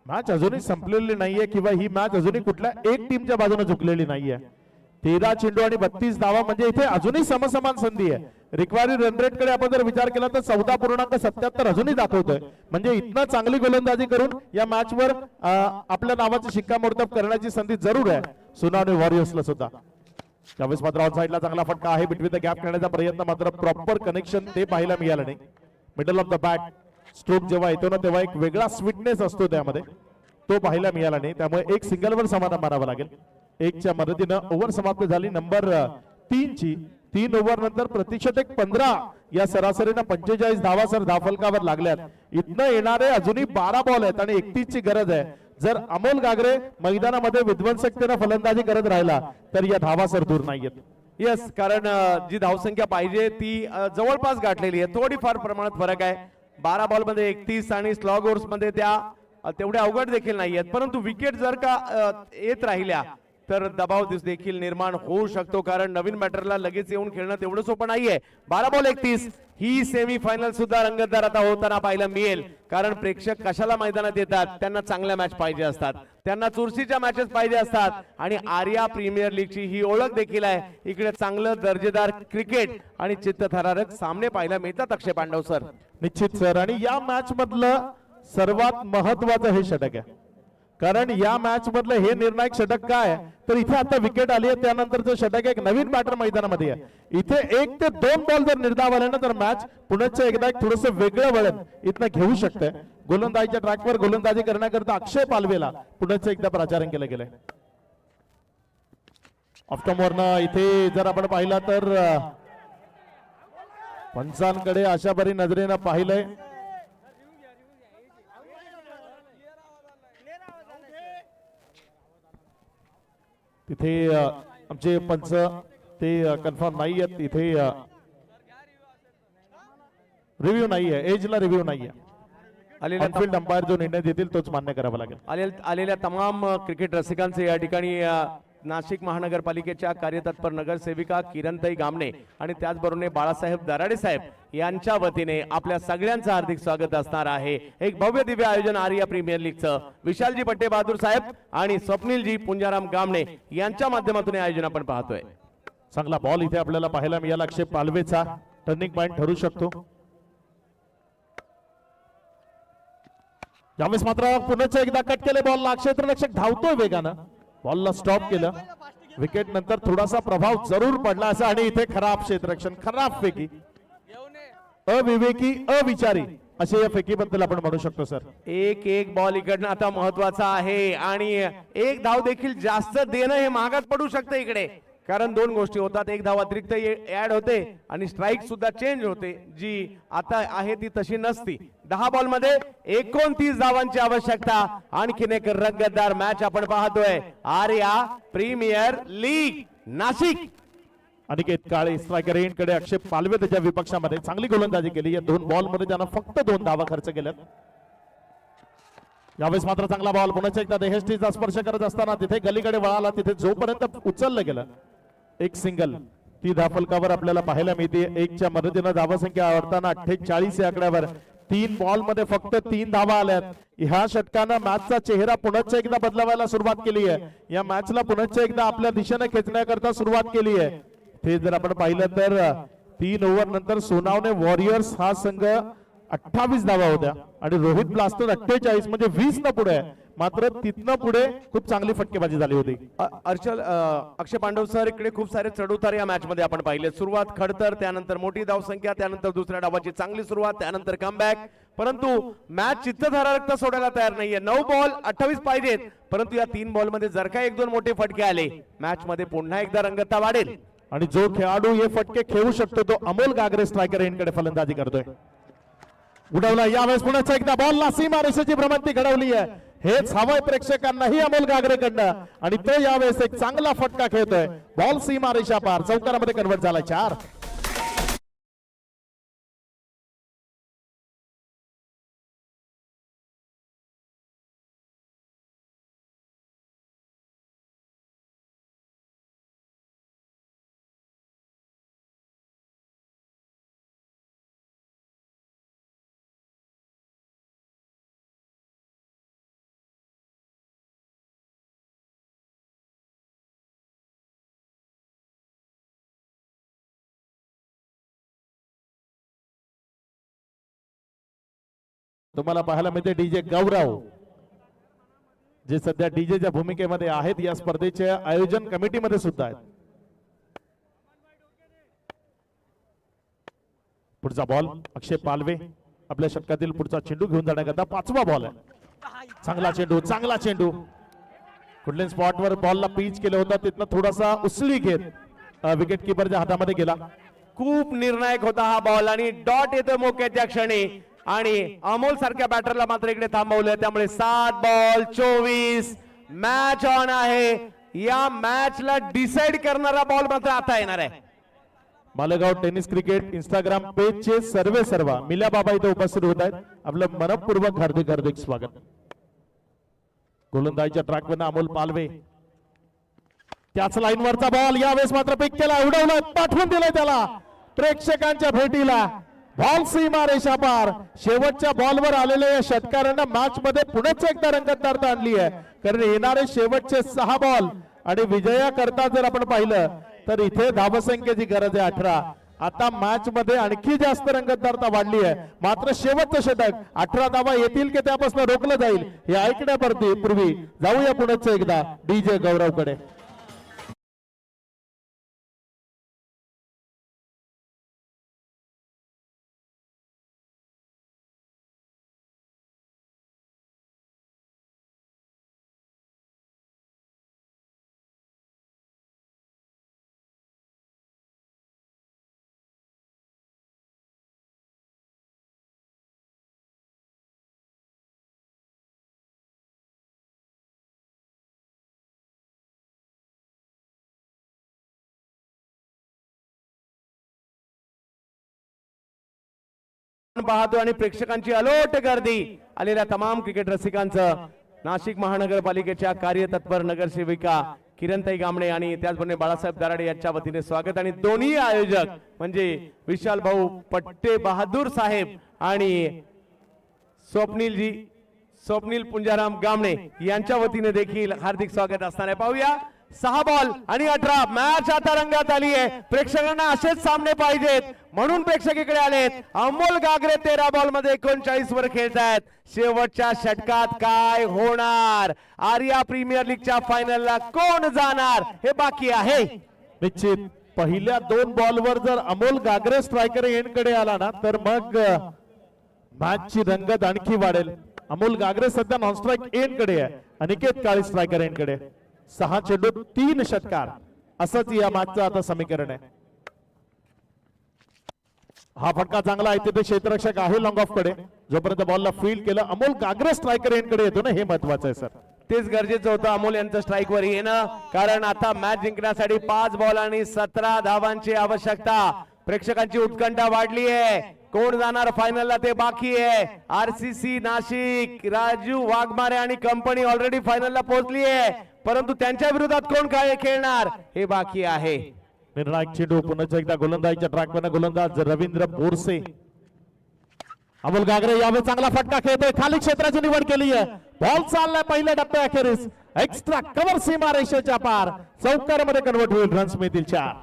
S3: मॅच अजूनही संपलेली नाहीये किंवा ही मॅच अजूनही कुठल्या एक टीमच्या बाजूने झुकलेली नाहीये. 13 चेंडू आणि 32 धावा म्हणजे इथे अजूनही समसमान संधी आहे. रिक्वायरी रन रेट कडे आपण जर विचार केला तर 14.77 अजूनही दाखवतोय. म्हणजे इतनं चांगली गोलंदाजी करून या मॅच वर आपल्या नावाचे शिक्कामोर्तब करण्याची संधी जरूर आहे सोनावणे वॉरियर्सला सुद्धा. त्यावेळेस मात्र ऑन साइडला चांगला फटका आहे. बिटवीन द गॅप खेळण्याचा प्रयत्न मात्र प्रॉपर कनेक्शन ते पाहायला मिळालं नाही. Middle of the bat stroke जेव्हा येतो ना तेव्हा एक वेगळा स्वीटनेस असतो त्यामध्ये, तो पाहायला मिळाला नाही. त्यामुळे एक सिंगलवर समाधान मारावं लागेल. 1च्या मदतीनं ओव्हर समाप्त झाली नंबर 3 ची. 3 ओव्हर नंतर प्रतिशतक 15 या सरासरीनं 45 धावा सर धावफलकावर लागल्यात. इथनं येणारे अजूनही 12 बॉल आहेत आणि 31 ची गरज आहे. जर अमोल गागरे मैदानामध्ये विध्वंसकतेनं फलंदाजी करत राहिला तर या धावा सर दूर नाहीयेत.
S1: यस, कारण जी धावसंख्या पाहिजे ती जवळपास गाठलेली आहे. थोडीफार प्रमाणात फरक आहे. 12 बॉल मध्ये 31 आणि स्लॉग ओव्हर्स मध्ये त्या तेवढ्या अवघड देखील नाहीयेत. परंतु विकेट जर का येत राहिल्या तर दबाव देखील निर्माण होऊ शकतो, कारण नवीन बॅटरला लगेच येऊन खेळणं तेवढं सोपं नाहीये. 12 बॉल 31 ही सेमी फायनल सुद्धा रंगतदार आता होताना पाहायला मिळेल, कारण प्रेक्षक कशाला मैदानात येतात, त्यांना चांगल्या मॅच पाहिजे असतात. त्यांना चुरशीच्या मॅचेस पाहिजे असतात आणि आर्या प्रीमियर लीगची ही ओळख देखील आहे. इकडे चांगलं दर्जेदार क्रिकेट आणि चित्तथरारक सामने पाहायला मिळतात अक्षय पांडव सर.
S3: निश्चित सर, आणि या मॅच मधलं सर्वात महत्वाचं हे षटक आहे, कारण या मॅच मधलं हे निर्णायक षटक काय तर इथे आता विकेट आली आहे, त्यानंतरचं षटक एक नवीन बॅटर मैदानामध्ये आहे. इथे 1 ते 2 बॉल जर निर्धाव आले ना तर मॅच पुण्याचं एकदा एक थोडंसं वेगळं वळण इथनं घेऊ शकते. गोलंदाजीच्या ट्रॅकवर गोलंदाजी करण्याकरता अक्षय पालवेला पुण्याचं एकदा प्राचारण केलं गेलंय. ऑफ्टॉमवरनं इथे जर आपण पाहिलं तर पंचांकडे अशा बरी नजरेनं पाहिलंय. तिथे आमचे पंच ते कन्फर्म नाही आहेत, तिथे रिव्ह्यू नाही आहे, एजला रिव्ह्यू नाही आहे. ऑनफिल्ड अंपायर जो निर्णय देतील तोच मान्य करावा लागेल.
S1: आलेल्या तमाम क्रिकेट रसिकांचे या ठिकाणी नाशिक महानगरपालिकेच्या कार्यतत्पर नगरसेविका किरणताई गामणे आणि त्याचबरोबर बाळासाहेब दराडे साहेब यांच्या वतीने आपल्या सगळ्यांचं हार्दिक स्वागत असणार आहे. एक भव्य दिव्य आयोजन आर्या प्रीमियर लीगचं विशालजी पट्टे बहादूर साहेब आणि स्वप्नीलजी पुंजाराम गामणे यांच्या माध्यमातून हे आयोजन आपण पाहतोय.
S3: चांगला बॉल इथे आपल्याला पाहायला मिळाला. अक्षय पालवेचा टर्निंग पॉइंट ठरू शकतो. यावेळेस मात्र पुण्याचं एकदा कट केले बॉलला. क्षेत्ररक्षक धावतोय वेगानं, बॉलला स्टॉप केलं. विकेट नंतर थोडासा प्रभाव जरूर पडला असा, आणि इथे खराब क्षेत्ररक्षण, खराब फेकी, अविवेकी, अविचारी असे या फेकीबद्दल आपण म्हणू शकतो सर.
S1: एक बॉल इकडनं आता महत्वाचा आहे आणि एक धाव देखील जास्त देणं हे महागात पडू शकतं इकडे, कारण 2 गोष्टी होतात. एक धाव अतिरिक्त ऍड होते आणि स्ट्राईक सुद्धा चेंज होते, जी आता आहे ती तशी नसती. 10 बॉल मध्ये 29 धावांची आवश्यकता. आणखीन एक रंगतदार मॅच आपण पाहतोय आर्या प्रीमियर लीग नाशिक.
S3: अनिकेत काळे स्ट्रायकर एंडकडे. अक्षय पालवे त्याच्या विपक्षामध्ये चांगली गोलंदाजी केली. या 2 बॉल मध्ये त्यानं फक्त 2 धावा खर्च केल्यात. यावेळेस मात्र चांगला बॉल पुण्याच्या एकदा देहष्टीचा स्पर्श करत असताना तिथे गलीकडे वळाला. तिथे जोपर्यंत उचललं गेलं एक सिंगल, ती धाफलकावर आपल्याला पाहायला मिळते. 1च्या मदतीनं धावसंख्या आवडताना 48 या आकड्यावर 3 बॉल मध्ये फक्त 3 धावा आल्यात. ह्या षटकानं मॅचचा चेहरा पुण्याच्या एकदा बदलावायला सुरुवात केली आहे. या मॅचला पुण्याच्या एकदा आपल्या दिशेने खेचण्याकरता सुरुवात केली आहे. ते जर आपण पाहिलं तर 3 ओव्हर नंतर सोनावणे वॉरियर्स हा संघ 28 धावा होत्या आणि रोहित ब्लास्टर 48, म्हणजे 20 न पुढे. मात्र तिथनं पुढे खूप चांगली फटकेबाजी झाली होती.
S1: अर्चल अक्षय पांडव सर, इकडे खूप सारे चढउतार या मॅच मध्ये आपण पाहिले. सुरुवात खडतर, त्यानंतर मोठी धावसंख्या, त्यानंतर दुसऱ्या डावाची चांगली सुरुवात, त्यानंतर कमबॅक, परंतु मॅच चित्तथरारकता सोडायला तयार नाहीये. 9 बॉल 28 पाहिजेत, परंतु या 3 बॉल मध्ये जर का 1-2 मोठे फटके आले मॅच मध्ये पुन्हा एकदा रंगतता वाढेल.
S3: आणि जो खेळाडू हे फटके खेळू शकतो तो अमोल गागरे स्ट्रायकर एंडकडे फलंदाजी करतोय. उडवला यावेळेस पुण्याचा एकदा बॉलला सीमारेषेची भ्रमंती घडवली आहे. हेच हवंय प्रेक्षकांनाही अमोल गागरेकडनं, आणि तो यावेळेस एक चांगला फटका खेळतोय. बॉल सीमारेषा पार चौकारामध्ये कन्वर्ट झाला. 4. तुम्हाला पाहायला मिळते डीजे गौरव, जे सध्या डीजेच्या भूमिकेमध्ये आहेत, या स्पर्धेच्या आयोजन कमिटीमध्ये सुद्धा आहेत. पुढचा बॉल अक्षय पालवे आपल्या षटकातील पुढचा चेंडू घेऊन जाण्याकरता 5वा बॉल आहे. चांगला चेंडू, चांगला चेंडू. कुठल्या स्पॉटवर बॉलला पिच केलं होतं, तिथनं थोडासा उसळी घेत विकेट किपरच्या हातामध्ये गेला.
S1: खूप निर्णायक होता हा बॉल आणि डॉट येतो मोक्याच्या क्षणी, आणि अमोल सारख्या बॅटरला मात्र इकडे थांबवलं. त्यामुळे 7 बॉल 24. मॅच ऑन आहे. या मॅचला डिसाइड करणारा बॉल मात्र आता येणार आहे.
S3: मालेगाव टेनिस क्रिकेट इंस्टाग्राम पेजचे सर्व मिल्या बाबा इथे उपस्थित होत आहेत. आपलं मनपूर्वक हार्दिक स्वागत. गोलंदाजीच्या ट्रॅकवर अमोल पालवे, त्याच लाईनवरचा बॉल यावेळेस मात्र पिक केला, उडवला, पाठवून दिलाय त्याला प्रेक्षकांच्या भेटीला. बॉल सीमा रेषा पार. शेवटच्या बॉलवर आलेल्या या षटकारांना मॅच मध्ये पुन्हा एकदा रंगतदारता आणली आहे. कारण येणारे शेवटचे 6 बॉल आणि विजया करता जर आपण पाहिलं तर इथे धावसंख्येची गरज आहे 18. आता मॅच मध्ये आणखी जास्त रंगतदारता वाढली आहे. मात्र शेवटचं षटक 18 धावा येतील की त्यापासून रोखलं जाईल हे ऐकण्यापूर्वी जाऊया पुन्हा एकदा डीजे गौरवकडे.
S1: पाहतो आणि प्रेक्षकांची अलोट गर्दी आलेल्या तमाम क्रिकेट रसिकांचं नाशिक महानगरपालिकेच्या कार्यतत्पर नगरसेविका किरणताई गामणे आणि त्याचबरोबर बाळासाहेब दराडे यांच्या वतीने स्वागत. आणि दोन्ही आयोजक म्हणजे विशाल भाऊ पट्टे बहादूर साहेब आणि स्वप्नील पुंजाराम गामणे यांच्या वतीने देखील हार्दिक स्वागत असणार आहे. पाहूया 6 बॉल आणि 18 मॅच आता रंगात आली आहे. प्रेक्षकांना असेच सामने पाहिजेत म्हणून प्रेक्षक इकडे आलेत. अमोल गागरे 13 बॉल मध्ये 39 वर खेळतायत. शेवटच्या षटकात काय होणार? आर्या प्रीमियर लीगच्या फायनलला कोण जाणार हे बाकी आहे.
S3: निश्चित पहिल्या 2 बॉलवर जर अमोल गागरे स्ट्रायकर एंड कडे आला ना तर मग मॅचची रंगत आणखी वाढेल. अमोल गागरे सध्या नॉन स्ट्राईक एंड कडे आहे. अनिकेत काळे स्ट्रायकर एंड कडे. 6 चेंडू 3 षटकार असंच या मॅचचं आता समीकरण आहे. हा फटका चांगला आहे. तिथे क्षेत्ररक्षक आहे लॉंग ऑफ कडे. जोपर्यंत बॉलला फील्ड केलं अमोल गागरे स्ट्रायकर एंड कडे येतो ना हे महत्वाचं आहे सर.
S1: तेच गरजेचं होतं अमोल यांचं स्ट्राईक वर येणं. कारण आता मॅच जिंकण्यासाठी 5 बॉल आणि 17 धावांची आवश्यकता. प्रेक्षकांची उत्कंठा वाढली आहे. कोण जाणार फायनलला ते बाकी आहे. आरसीसी नाशिक राजू वाघमारे आणि कंपनी ऑलरेडी फायनलला पोहोचली आहे. परंतु त्यांच्या विरोधात कोण काय खेळणार हे बाकी आहे.
S3: निर्णायक चेंडू पुन्हा एकदा गोलंदाजीच्या ट्रॅकवर गोलंदाज रवींद्र बोरसे. अमोल गागरे यावेळी चांगला फटका खेळतोय. खाली क्षेत्राची निवड केली आहे. बॉल चाललाय पहिल्या टप्प्याअखेरीस. एक्स्ट्रा कव्हर सीमा रेषेच्या पार. चौकारामध्ये कन्वर्ट होईल. रन्स मिळतील 4.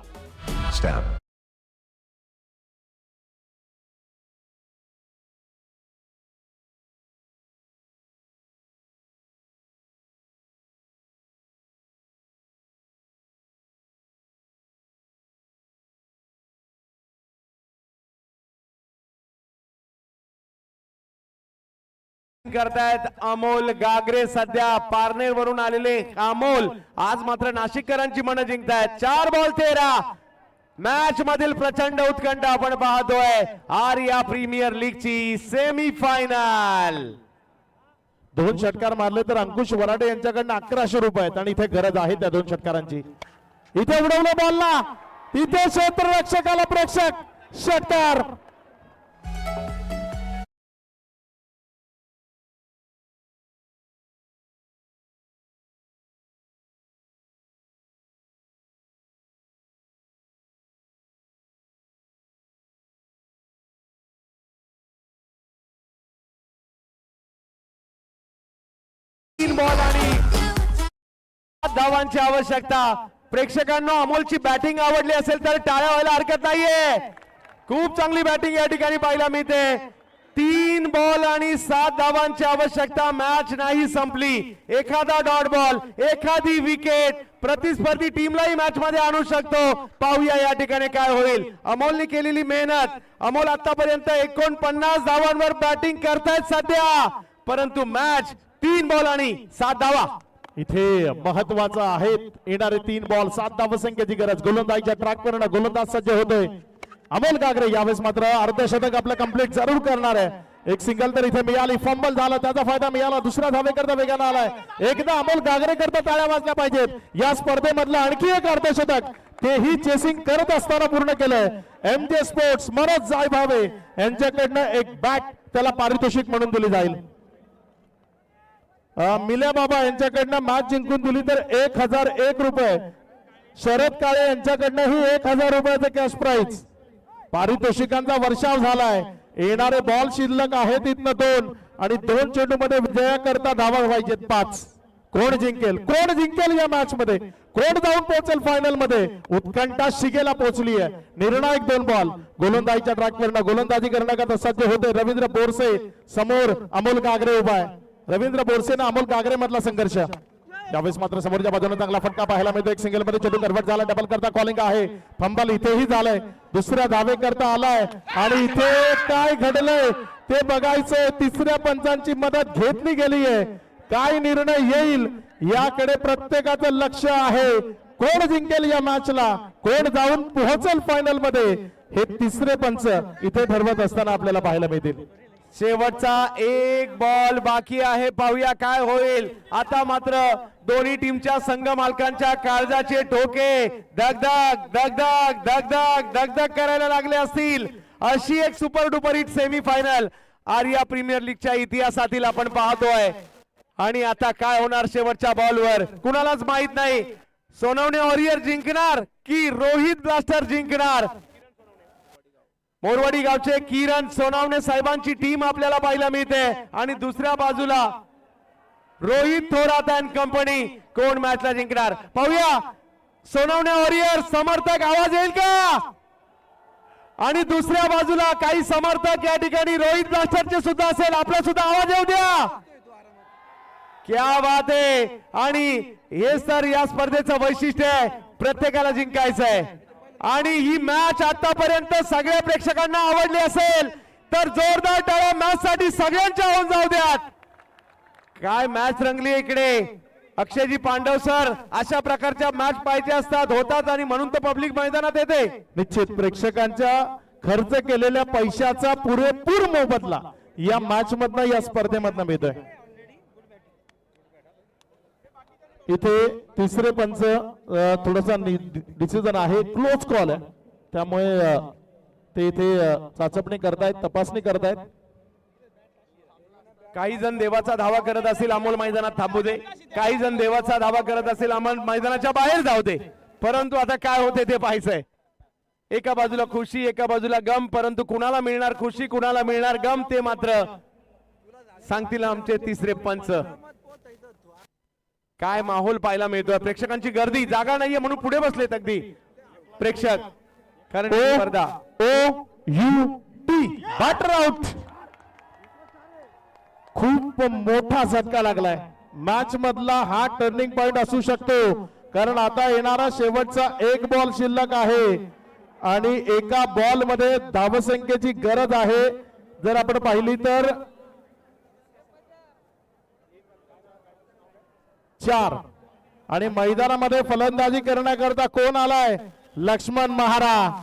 S1: करतायत अमोल गागरे. सध्या पारनेर वरून आलेले अमोल आज मात्र नाशिककरांची मनं जिंकतायत. 4 बॉल 13 मॅच मधील प्रचंड उत्कंठा आपण पाहतोय. आर्या प्रीमियर लीगची सेमी फायनल.
S3: 2 षटकार मारले तर अंकुश वराडे यांच्याकडनं 1100 रुपये आहेत आणि इथे गरज आहे त्या 2 षटकारांची. इथे उडवलं बॉलला. तिथे क्षेत्ररक्षकाला प्रेक्षक. षटकार.
S1: बॉल आणि 7 धावांची आवश्यकता. प्रेक्षकांना अमोलची बॅटिंग आवडली असेल तर टाळ्या व्हायला हरकत नाहीये. खूप चांगली बॅटिंग या ठिकाणी पाहायला मिळते. 3 बॉल आणि 7 धावांची आवश्यकता. मॅच नाही संपली. एखादा डॉट बॉल एखादी विकेट प्रतिस्पर्धी टीमलाही मॅच मध्ये आणू शकतो. पाहूया या ठिकाणी काय होईल. अमोलने केलेली मेहनत. अमोल आतापर्यंत 49 धावांवर बॅटिंग करतायत सध्या. परंतु मॅच 3 बॉल आणि 7 धावा.
S3: इथे महत्वाचं आहे. येणारे 3 बॉल 7 धावसंख्येची गरज. गोलंदाजीच्या ट्रॅकवर गोलंदाज सज्ज होतोय. अमोल गागरे यावेळेस मात्र अर्धशतक आपलं कंप्लीट जरूर करणार आहे. एक सिंगल तर इथे मिळाली. फंबल झाला त्याचा फायदा मिळाला. दुसरा धावेकरता वेगानं आलाय. एकदा अमोल गागरे करता टाळ्या वाजल्या पाहिजेत. या स्पर्धेमधलं आणखी एक अर्धशतक तेही चेसिंग करत असताना पूर्ण केलंय. MJ स्पोर्ट्स मनोज जायभावे यांच्याकडनं एक बॅट त्याला पारितोषिक म्हणून दिली जाईल. मिल्या बाबा यांच्याकडनं मॅच जिंकून दिली तर 1001 रुपये. शरद काळे यांच्याकडनं ही 1000 रुपयाचं कॅश प्राइज. पारितोषिकांचा वर्षाव झालाय. येणारे बॉल शिल्लक आहेत इथनं 2 आणि 2 चेंडूमध्ये विजयाकरता धावा पाहिजेत 5. कोण जिंकेल या मॅच मध्ये, कोण जाऊन पोहोचेल फायनल मध्ये, उत्कंठा शिगेला पोहोचली आहे. निर्णायक 2 बॉल गोलंदाजीच्या ट्रॅकवरनं गोलंदाजी करण्याकरता सज्ज होते रवींद्र बोरसे. समोर अमोल गागरे उभा आहे. रवींद्र बोरसे ना अमोल गागरे मधला संघर्ष. यावेळेस मात्र समोरच्या बाजूने चांगला फटका पाहायला मिळतो. एक सिंगल मध्ये चेंडू कन्वर्ट झाला. डबल करता कॉलिंग आहे. फंबल इथेही झालंय. दुसऱ्या धावे करता आलाय आणि इथे काय घडलंय ते बघायचंय. तिसऱ्या पंचांची मदत घेतली गेली आहे. काय निर्णय येईल याकडे प्रत्येकाचं लक्ष आहे. कोण जिंकेल या मॅचला, कोण जाऊन पोहोचेल फायनल मध्ये, हे तिसरे पंच इथे ठरवत असताना आपल्याला पाहायला मिळतील.
S1: शेवटचा एक बॉल बाकी आहे. पाहूया काय होईल. आता मात्र दोन्ही टीमच्या संघ मालकांच्या काळजाचे ठोके दगदग दगदग दगदग दगदग करायला लागले असतील. अशी एक super duper hit semi final Arya premier लीगच्या इतिहासातील आपण पाहतोय. आणि आता काय होणार शेवटच्या बॉलवर कुणालाच माहित नाही. सोनवणे वॉरियर जिंकणार की रोहित ब्लास्टर जिंकणार. मोरवाडी गावचे किरण सोनावणे साहेबांची टीम आपल्याला पाहायला मिळते आणि दुसऱ्या बाजूला रोहित थोरात अँड कंपनी. कोण मॅचला जिंकणार पाहूया. सोनवणे वॉरियर समर्थक आवाज येईल का? आणि दुसऱ्या बाजूला काही समर्थक या ठिकाणी रोहित ब्लास्टरचे सुद्धा असेल. आपला सुद्धा आवाज येऊ द्या. क्या बात आहे. आणि हेच तर या स्पर्धेचं वैशिष्ट्य आहे. प्रत्येकाला जिंकायचं आहे. आणि ही मॅच आतापर्यंत सगळ्या प्रेक्षकांना आवडली असेल तर जोरदार टाळ्या मॅच साठी सगळ्यांच्या होऊन जाऊ द्यात. काय मॅच रंगली इकडे. अक्षयजी पांडव सर, अशा प्रकारच्या मॅच पाहिजे असतात, होतात आणि म्हणून तर पब्लिक मैदानात येते.
S3: निश्चित प्रेक्षकांच्या खर्च केलेल्या पैशाचा पुरेपूर मोबदला या मॅच मधनं, या स्पर्धेमधनं मिळतोय. इथे तिसरे पंच थोडासा डिसिजन आहे, क्लोज कॉल आहे, त्यामुळे ते इथे चाचपणी करतायत, तपासणी करतायत.
S1: काही जण देवाचा धावा करत असेल अमोल मैदानात थांबू दे, काही जण देवाचा धावा करत असेल अमोल मैदानाच्या बाहेर जाऊ दे. परंतु आता काय होते ते पाहायचंय. एका बाजूला खुशी, एका बाजूला गम, परंतु कुणाला मिळणार खुशी, कुणाला मिळणार गम ते मात्र सांगतील आमचे तिसरे पंच. काय माहोल पाहायला मिळतोय. प्रेक्षकांची गर्दी, जागा नाहीये म्हणून पुढे बसलेत अगदी प्रेक्षक. कारण स्पर्धा
S3: बॅटर आउट. खूप मोठा झटका लागलाय. मॅच मधला हा टर्निंग पॉइंट असू शकतो, कारण आता येणारा शेवटचा एक बॉल शिल्लक आहे आणि एका बॉल मध्ये धावसंख्येची गरज आहे. जर आपण पाहिली तर 4 आणि मैदानामध्ये फलंदाजी करण्याकरता कोण आलाय? लक्ष्मण महारा,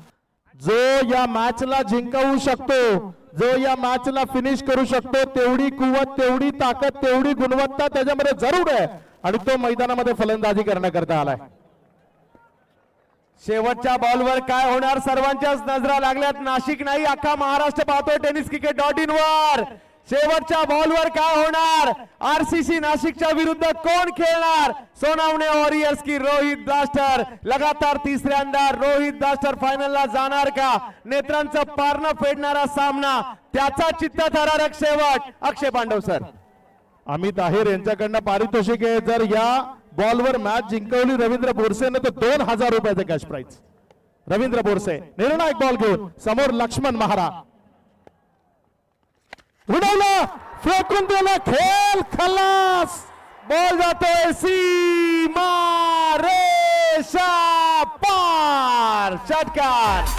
S3: जो या मॅचला जिंकवू शकतो, जो या मॅचला फिनिश करू शकतो. तेवढी कुवत, तेवढी ताकद, तेवढी गुणवत्ता त्याच्यामध्ये जरूर आहे आणि तो मैदानामध्ये फलंदाजी करण्याकरता आलाय.
S1: शेवटच्या बॉलवर काय होणार सर्वांच्याच नजरा लागल्यात. नाशिक नाही, अख्खा महाराष्ट्र पाहतोय tenniscricket.in वर. शेवटच्या बॉलवर काय होणार? आरसीसी नाशिकच्या विरुद्ध कोण खेळणार? सोनावणे वॉरियर्स की रोहित ब्लास्टर? लगातार तिसऱ्यांदा रोहित ब्लास्टर फायनलला जाणार का? नेत्रांचं पारणं फेडणारा सामना, त्याचा चित्तथरारक शेवट. अक्षय पांडव सर,
S3: अमित आहेर यांच्याकडनं पारितोषिक आहे. जर या बॉलवर मॅच जिंकवली रवींद्र बोरसेने तर 2000 रुपयाचं कॅश प्राइज. रवींद्र बोरसे निर्णायक बॉल घेऊन समोर लक्ष्मण महारा. उडवलं, फेकून दिलं, खेळ खलास.
S1: बॉल जातोय सीमा रेषा पार. षटकार.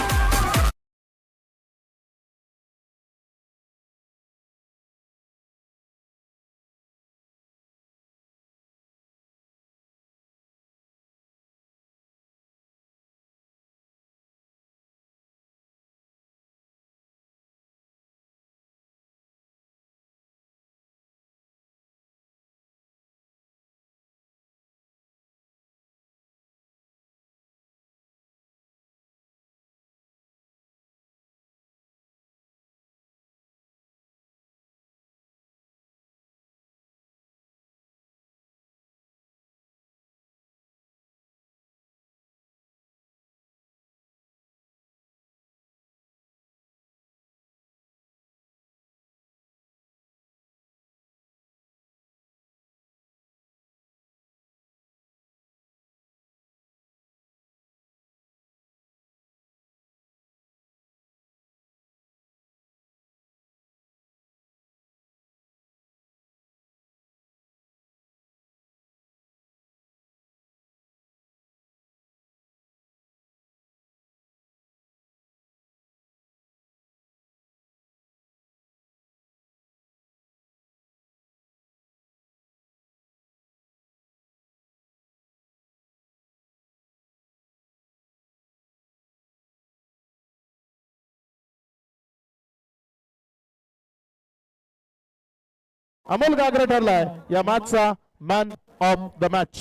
S3: अमोल गागरे ठरलाय या मॅचचा मॅन ऑफ द मॅच.